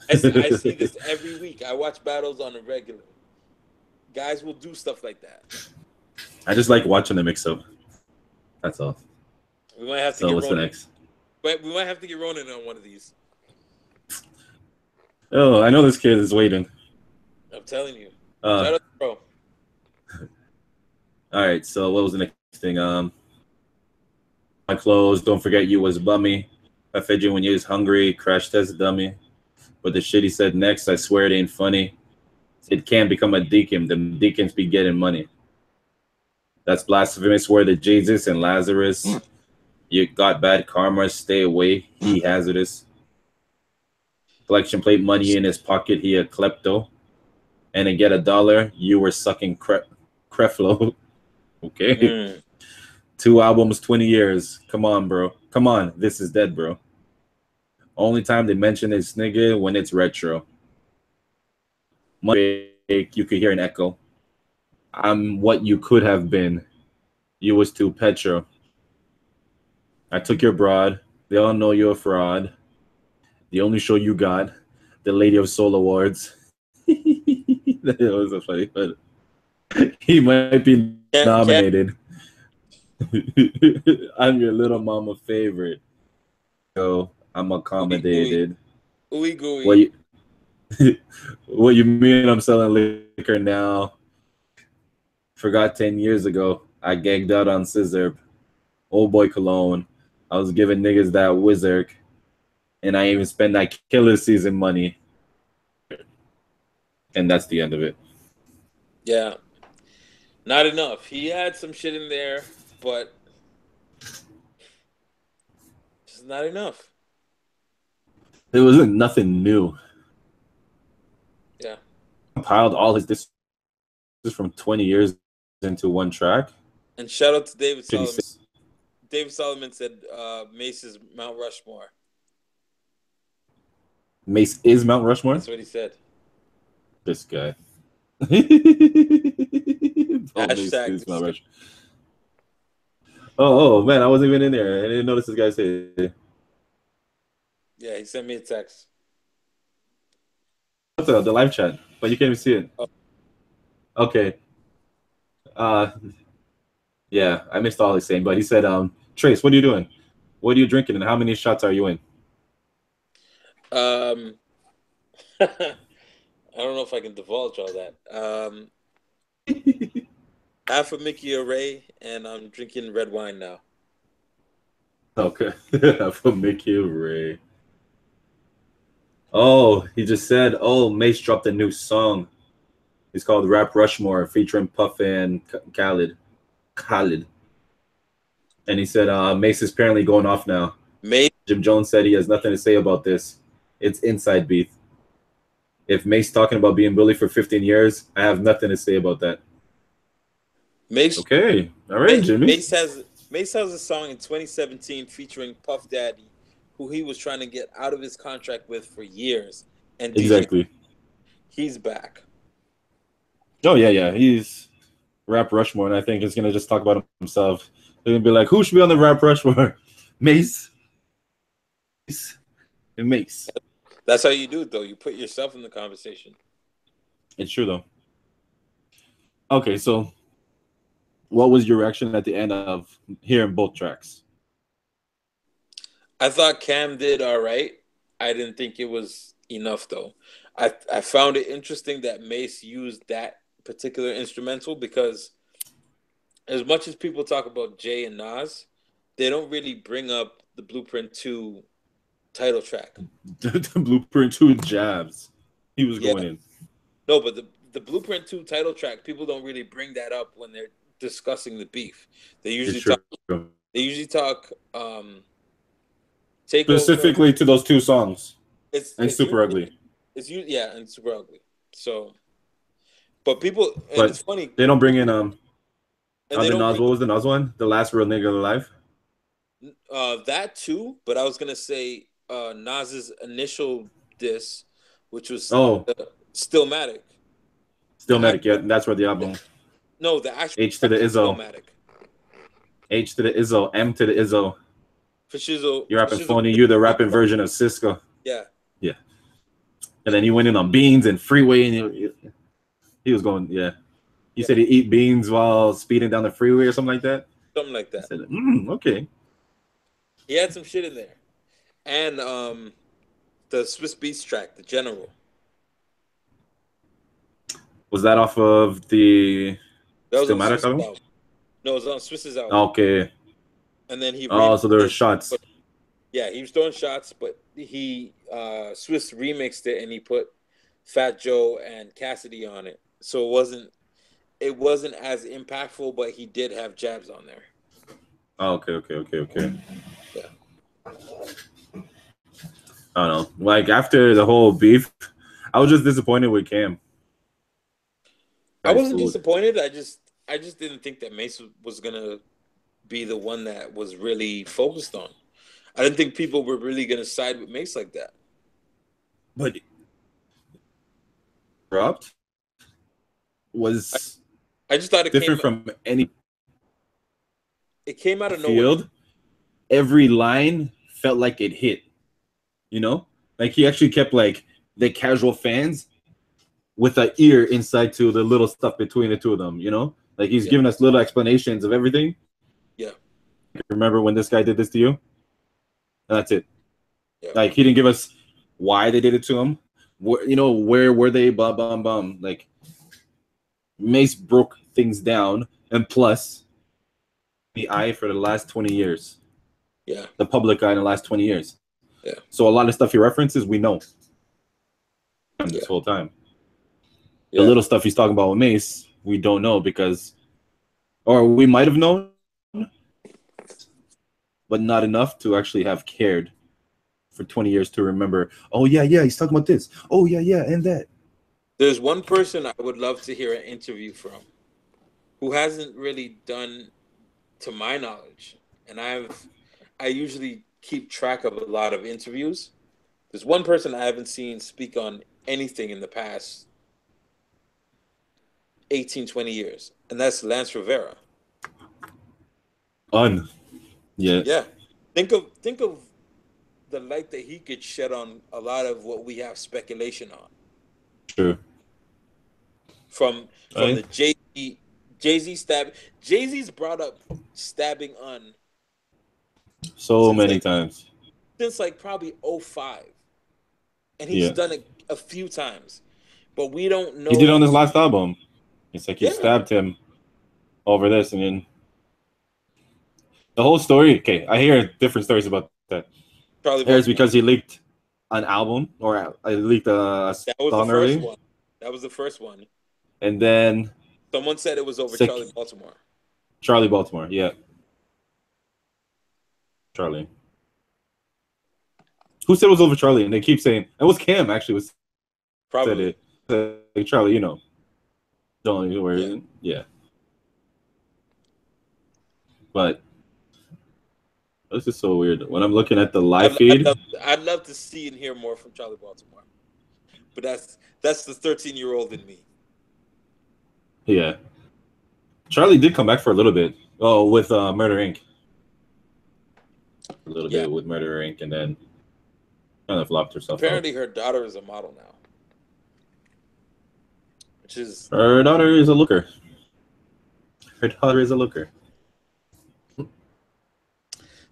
I see this every week. I watch battles on a regular. Guys will do stuff like that. I just like watching the mix up. That's all. We might have to So get what's Ronan. the next? We might have to get Ronan on one of these. Oh, I know this kid is waiting. I'm telling you. Shout out to bro. All right. So what was the next thing? My clothes. Don't forget you was bummy. I fed you when you was hungry. Crash test dummy. But the shit he said next, I swear it ain't funny. It can't become a deacon. The deacons be getting money. That's blasphemous. Where the Jesus and Lazarus. You got bad karma. Stay away. He hazardous. Collection plate money in his pocket. He a klepto. And to get $1, you were sucking Creflo. Okay. 2 albums, 20 years. Come on, bro. Come on. This is dead, bro. Only time they mention this nigga when it's retro. Money, you could hear an echo. I'm what you could have been. You was too petro. I took your broad. They all know you're a fraud. The only show you got, the Lady of Soul Awards. That was so funny, but he might be nominated. I'm your little mama favorite. So I'm accommodated. Ooey gooey. What you mean I'm selling liquor now? Forgot 10 years ago. I gagged out on scissor. Old boy cologne. I was giving niggas that wizard. And I even spent that killer season money. And that's the end of it. Yeah. Not enough. He had some shit in there, but just not enough. There wasn't nothing new. Yeah. Compiled all his discs from 20 years into one track. And shout out to David Solomon. David Solomon said Mace's Mount Rushmore. Mace is Mount Rushmore? That's what he said. This guy. Hashtag. Oh, man, I wasn't even in there. I didn't notice this guy say. Yeah, he sent me a text. What's up? The live chat, but you can't even see it. Oh. Okay. Yeah, I missed all he's saying, but he said, Trace, what are you doing? What are you drinking, and how many shots are you in? I don't know if I can divulge all that. Half a Mickey Array, and I'm drinking red wine now. Okay. Half a Mickey Array. Oh, he just said, Mace dropped a new song. It's called Rap Rushmore, featuring Puff and Khaled. And he said, Mace is apparently going off now. Mace? Jim Jones said he has nothing to say about this. It's inside beef. If Mace talking about being bullied for 15 years, I have nothing to say about that. Mace. Okay. All right, Jimmy. Mace has a song in 2017 featuring Puff Daddy, who he was trying to get out of his contract with for years. And exactly. He's back. Oh, yeah. He's Rap Rushmore, and I think he's going to just talk about himself. He's going to be like, who should be on the Rap Rushmore? Mace. It makes. That's how you do it, though. You put yourself in the conversation. It's true though. Okay, so what was your reaction at the end of hearing both tracks? I thought Cam did all right. I didn't think it was enough, though. I found it interesting that Mace used that particular instrumental because as much as people talk about Jay and Nas, they don't really bring up the Blueprint 2 title track. The Blueprint 2 jabs. He was Yeah. going in. No, but the Blueprint 2 title track, people don't really bring that up when they're discussing the beef. They usually It's true. talk Takeover. Specifically to those two songs. And Super Ugly. And Super Ugly. So, but people, and But it's funny. They don't bring in and they don't Nas. What was the Nas one? The Last Real Nigga Alive. That too, but I was gonna say Nas's initial diss, which was Stillmatic. Stillmatic, yeah, that's where the album. No, the actual H to the Izzo. Stillmatic. H to the Izzo. M to the Izzo. For Shizzle. You're rapping phony. You're the rapping version of Cisco. Yeah. Yeah. And then he went in on beans and freeway, and he was going, yeah. He said he'd eat beans while speeding down the freeway or something like that. Something like that. I said, okay. He had some shit in there. And the Swiss Beats track, The General. Was that off of the Stillmatic album? No, it was on Swiss's album. Okay. And then he so there were shots. Yeah, he was throwing shots, but he Swiss remixed it and he put Fat Joe and Cassidy on it. So it wasn't as impactful, but he did have jabs on there. Okay. Yeah. I don't know. Like after the whole beef, I was just disappointed with Cam. I wasn't disappointed. I just didn't think that Mace was gonna be the one that was really focused on. I didn't think people were really gonna side with Mace like that. But Corrupt was I just thought it different from any. It came out of field. nowhere. Every line felt like it hit. You know, like he actually kept like the casual fans with an ear inside to the little stuff between the two of them. You know, like he's giving us little explanations of everything. Yeah. Remember when this guy did this to you? That's it. Yeah. Like he didn't give us why they did it to him. Where were they? Blah blah blah. Like Mace broke things down, and plus the eye for the last 20 years. Yeah. The public eye in the last 20 years. Yeah. So a lot of stuff he references, we know. This whole time. Yeah. The little stuff he's talking about with Mace, we don't know or we might have known, but not enough to actually have cared for 20 years to remember, oh, yeah, he's talking about this. Oh, yeah, and that. There's one person I would love to hear an interview from who hasn't really done, to my knowledge, and I usually keep track of a lot of interviews. There's one person I haven't seen speak on anything in the past 18, 20 years, and that's Lance Rivera. Yeah. Think of the light that he could shed on a lot of what we have speculation on. True. From the Jay-Z stab. Jay-Z's brought up stabbing on so many times. Since like probably 2005. And he's done it a few times. But we don't know. He did it on his last album. It's like he stabbed him over this, and then the whole story. Okay, I hear different stories about that. There's because he leaked an album, or I leaked a song early. That was the first one. And then someone said it was over Charlie Baltimore. Charlie Baltimore, yeah. Charlie. Who said it was over Charlie? And they keep saying it was Cam. Actually, was probably said it. Like, Charlie. Don't worry. Yeah. But this is so weird. When I'm looking at the live feed, I'd love to see and hear more from Charlie Baltimore. But that's the 13-year-old in me. Yeah. Charlie did come back for a little bit. Oh, with Murder Inc. a little Yeah. bit with Murder Inc. and then kind of flopped herself Apparently, her daughter is a model now, which is out. Her daughter is a looker. Her daughter is a looker.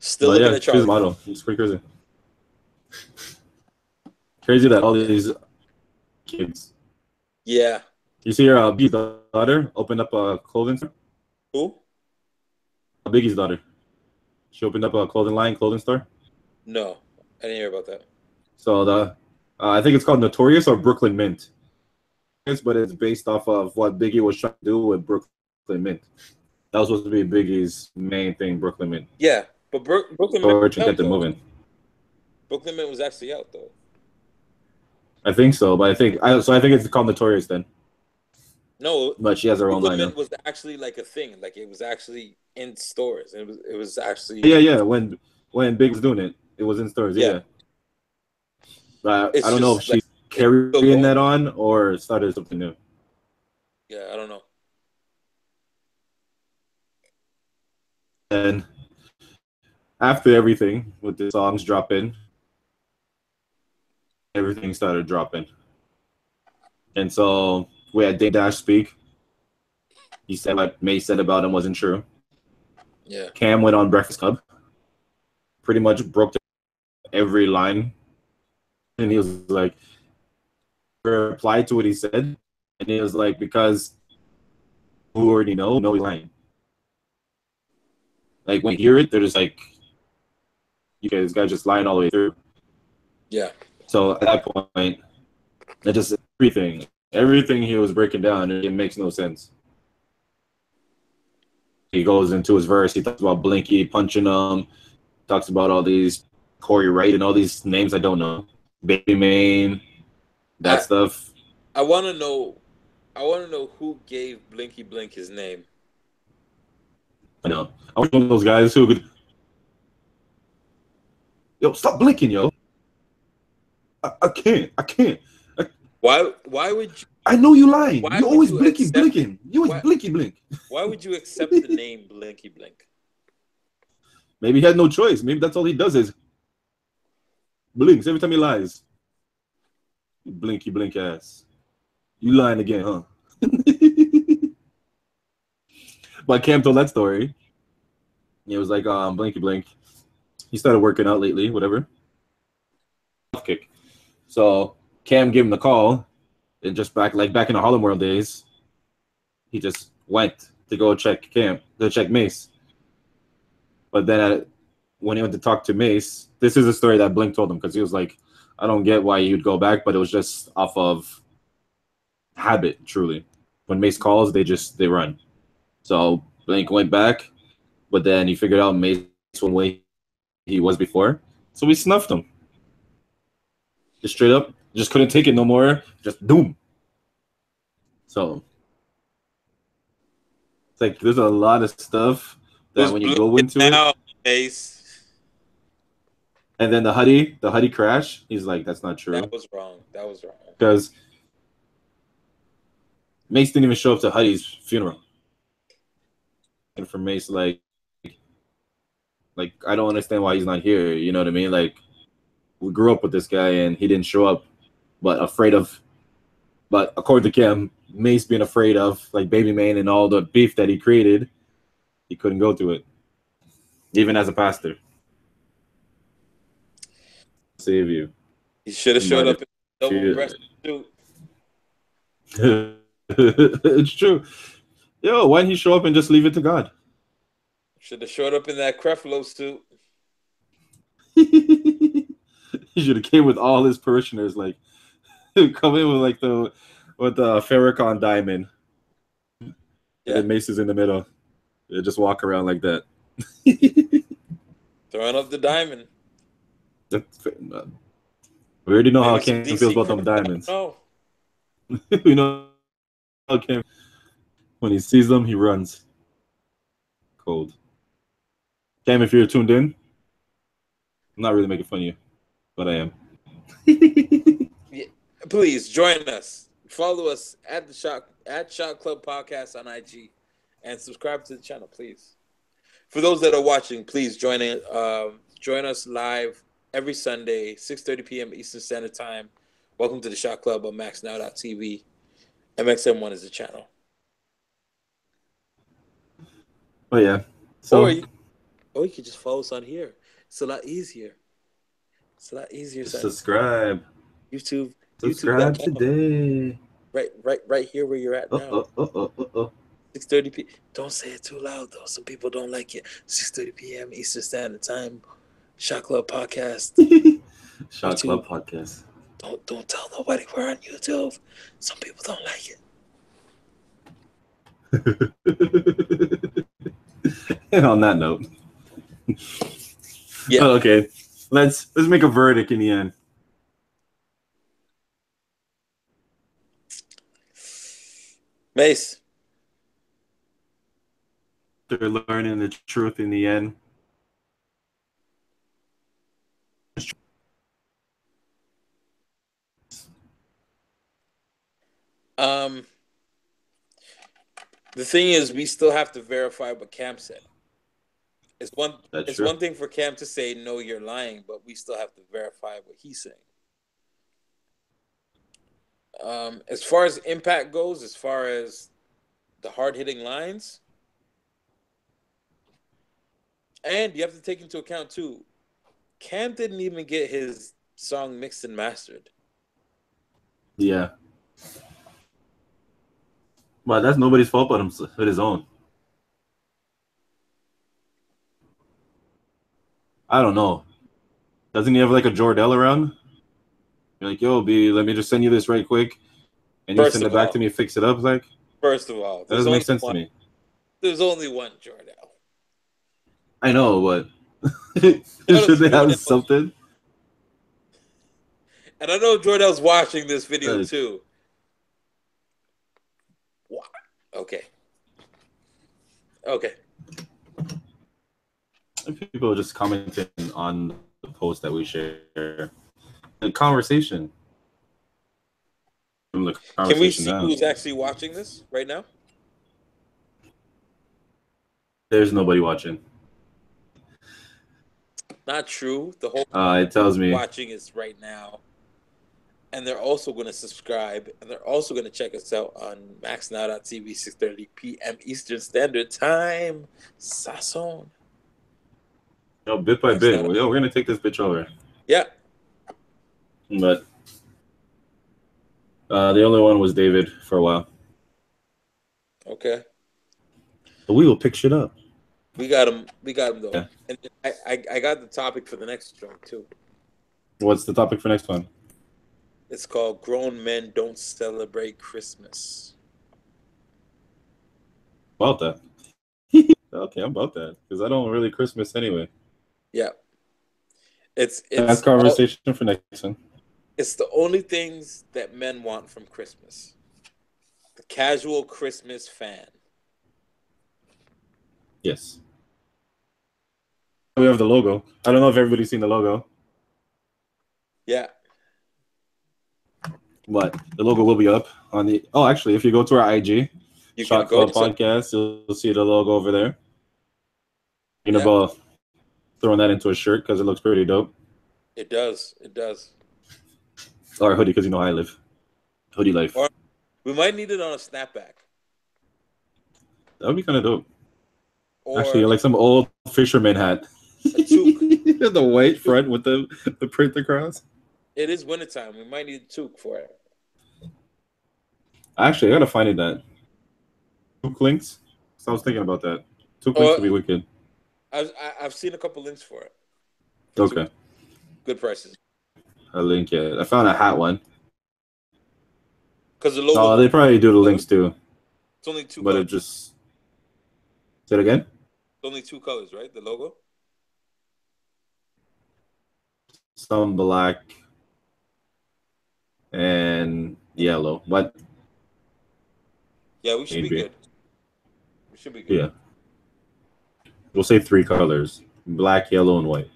still But looking yeah, at she's a Charlie. model. It's pretty crazy. Crazy that all these kids. Yeah. You see her Biggie's daughter opened up a clothing store? Who? Biggie's daughter. She opened up a clothing store. No, I didn't hear about that. So I think it's called Notorious or Brooklyn Mint. But it's based off of what Biggie was trying to do with Brooklyn Mint. That was supposed to be Biggie's main thing, Brooklyn Mint. Yeah, but Brooklyn Mint Torch and get them moving. Brooklyn Mint was actually out though. I think so, but I think it's called Notorious then. No, but she has her own Brooklyn line. Mint was actually like a thing. Like it was actually in stores. It was actually Yeah. When Big was doing it, it was in stores. Yeah. But I don't know if she's carrying that on or started something new. Yeah, I don't know. And after everything, with the songs dropping, everything started dropping. And so we had Dame Dash speak. He said what May said about him wasn't true. Yeah. Cam went on Breakfast Club. Pretty much broke every line. And he was like, replied to what he said. And he was like, because who already know he's lying. Like when you hear it, they're just like, okay, this guy's just lying all the way through. Yeah. So at that point, it just everything he was breaking down, it makes no sense. He goes into his verse, he talks about Blinky punching him, talks about all these Corey Wright and all these names I don't know. Baby Maine, stuff. I wanna know who gave Blinky Blink his name. I know. I was one of those guys who could stop blinking, yo. I can't. Why would you? I know you lying. You always blinking. You always blink. Why would you accept the name Blinky Blink? Maybe he had no choice. Maybe that's all he does is blinks every time he lies. Blinky blink ass. You lying again, huh? But Cam told that story. It was like Blinky Blink. He started working out lately, whatever. Kick. So Cam gave him the call, and just back in the Harlem World days, he just went to go check Mace. But then when he went to talk to Mace, this is a story that Blink told him because he was like, I don't get why you'd go back, but it was just off of habit, truly. When Mace calls, they run. So Blink went back, but then he figured out Mace one way he was before. So we snuffed him. Just straight up. Just couldn't take it no more. Just doom. So it's like there's a lot of stuff that when you go into it. Mace. And then the Huddy crash, he's like, that's not true. That was wrong. Because Mace didn't even show up to Huddy's funeral. And for Mace, like I don't understand why he's not here. You know what I mean? Like, we grew up with this guy and he didn't show up, but according to Cam, Mace being afraid of like Baby Maine and all the beef that he created, he couldn't go to it, even as a pastor. Save you. He should have showed up in a double-breasted suit. It's true. Yo, why didn't he show up and just leave it to God? Should have showed up in that Creflo suit. He should have came with all his parishioners, like come in with like the Farrakhan diamond. Yeah. And then Mace is in the middle. They just walk around like that. Throwing up the diamond. We already know how Cam feels about them diamonds. No. We know how Cam, when he sees them, he runs. Cold. Cam, if you're tuned in, I'm not really making fun of you, but I am. Yeah, please join us. Follow us at Shot Club Podcast on IG, and subscribe to the channel, please. For those that are watching, please join Join us live every Sunday, 6:30 p.m. Eastern Standard Time. Welcome to the Shot Club on MaxNow.tv. MXM1 is the channel. Oh yeah. So you could just follow us on here. It's a lot easier. Subscribe. YouTube. Subscribe YouTube.com. today. Right here where you're at now. 6:30 p.m. Don't say it too loud though. Some people don't like it. 6:30 p.m. Eastern Standard Time. Shot Club Podcast. Shot Club Podcast. Don't tell nobody we're on YouTube. Some people don't like it. And on that note, yeah. Okay, let's make a verdict in the end. Mace, they're learning the truth in the end. The thing is, we still have to verify what Cam said. It's one thing for Cam to say, no, you're lying, but we still have to verify what he's saying. As far as impact goes, as far as the hard-hitting lines, and you have to take into account, too, Cam didn't even get his song mixed and mastered. Yeah. Well, that's nobody's fault but his own. I don't know. Doesn't he have like a Jordell around? You're like, yo, B, let me just send you this right quick. And you send it back to me, fix it up. Like, first of all, that doesn't make sense to me. There's only one Jordell. I know, but should they have something? And I know Jordell's watching this video too. What? Okay. People are just commenting on the post that we share. The conversation. Can we see who's actually watching this right now? There's nobody watching. Not true. The whole it tells me watching is right now. And they're also going to subscribe, and they're also going to check us out on MaxNow.tv, 6:30 p.m. Eastern Standard Time. Sasson. No, bit by bit. We're going to take this bitch over. Yeah. But the only one was David for a while. Okay. But we will pick shit up. We got him though. Yeah. And I got the topic for the next one too. What's the topic for next one? It's called Grown Men Don't Celebrate Christmas. About that. Okay, I'm about that. Because I don't really Christmas anyway. Yeah. It's that's conversation for next one. It's the only things that men want from Christmas. The casual Christmas fan. Yes. We have the logo. I don't know if everybody's seen the logo. Yeah. But the logo will be up on the... Oh, actually, if you go to our IG, Shot Club Podcast, you'll see the logo over there. You know, throwing that into a shirt because it looks pretty dope. It does. Or a hoodie, because you know how I live. Hoodie life. Or we might need it on a snapback. That would be kind of dope. Or actually, like some old fisherman hat. A toque. The white front with the print across. It is wintertime. We might need a toque for it. Actually, I gotta find it that. Toque links? So I was thinking about that. Toque links would be wicked. I've seen a couple links for it. Okay. Good prices. A link, yeah. I found a hat one. Because the logo. Oh, they probably do the links too. It's only two. But colors. It just. Say it again. It's only two colors, right? The logo. Some black and yellow, but yeah, we should be good. We should be good. Yeah. We'll say 3 colors: black, yellow, and white.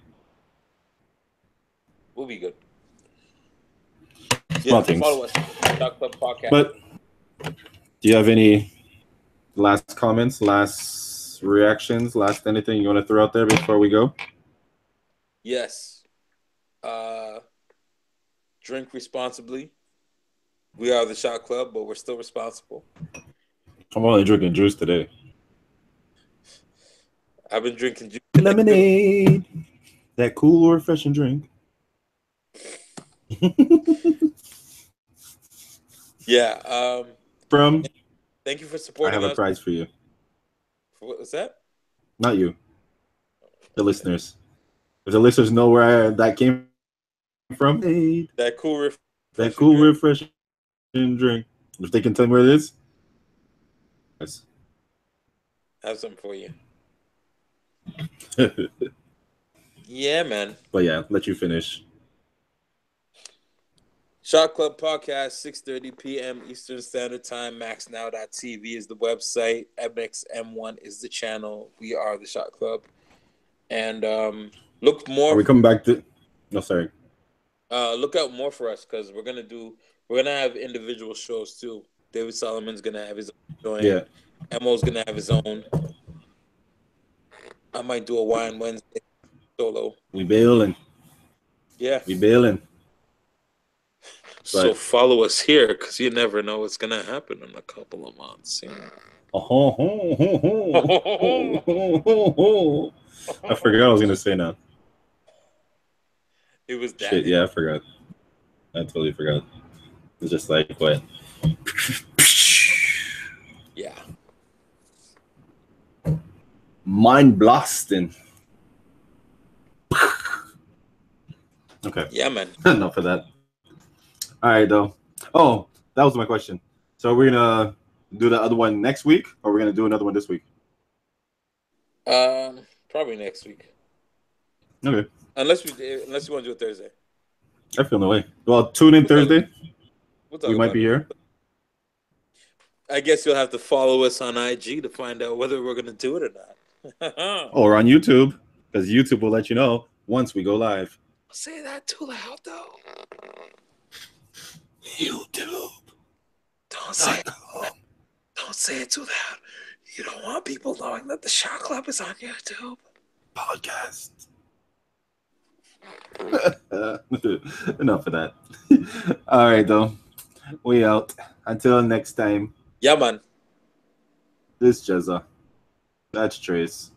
We'll be good. Small things. Follow us. Shot Club Podcast. But do you have any last comments, last reactions, last anything you want to throw out there before we go? Yes. Drink responsibly. We are the Shot Club, but we're still responsible. I'm only drinking juice today. I've been drinking juice. Lemonade. That cool, refreshing drink. Yeah. From, Thank you for I supporting have a us. prize for you. What's that? Not you. The listeners. If the listeners know where that came from, hey, That cool, that refreshing cool, drink. refreshing drink. If they can tell me where it is, yes. I have something for you. Yeah, man. But yeah, let you finish. Shot Club Podcast, 6:30 p.m. Eastern Standard Time. MaxNow.tv is the website. MXM1 is the channel. We are the Shot Club. And look Are more. we coming back to? No, sorry. Look out more for us because we're gonna have individual shows too. David Solomon's gonna have his own joint. Yeah. Emo's gonna have his own. I might do a Wine Wednesday solo. We bailing. Yeah. We bailing. So But follow us here because you never know what's gonna happen in a couple of months. You know? I forgot what I was gonna say now. It was that. Shit, yeah, I forgot. I totally forgot. It's just like what? Yeah. Mind blasting. Okay. Yeah, man. Enough of that. All right, though. Oh, that was my question. So we're gonna do the other one next week, or we're gonna do another one this week? Probably next week. Okay. Unless you want to do it Thursday. I feel no way. Well, tune in Thursday. We'll we might be here. I guess you'll have to follow us on IG to find out whether we're gonna do it or not. Or on YouTube, because YouTube will let you know once we go live. Don't say that too loud, though. YouTube. Don't say it too loud. You don't want people knowing that the Shot Club is on YouTube. Podcast. Enough of that. All right, though. We out. Until next time. Yeah, man. This Jezza. That's Trace.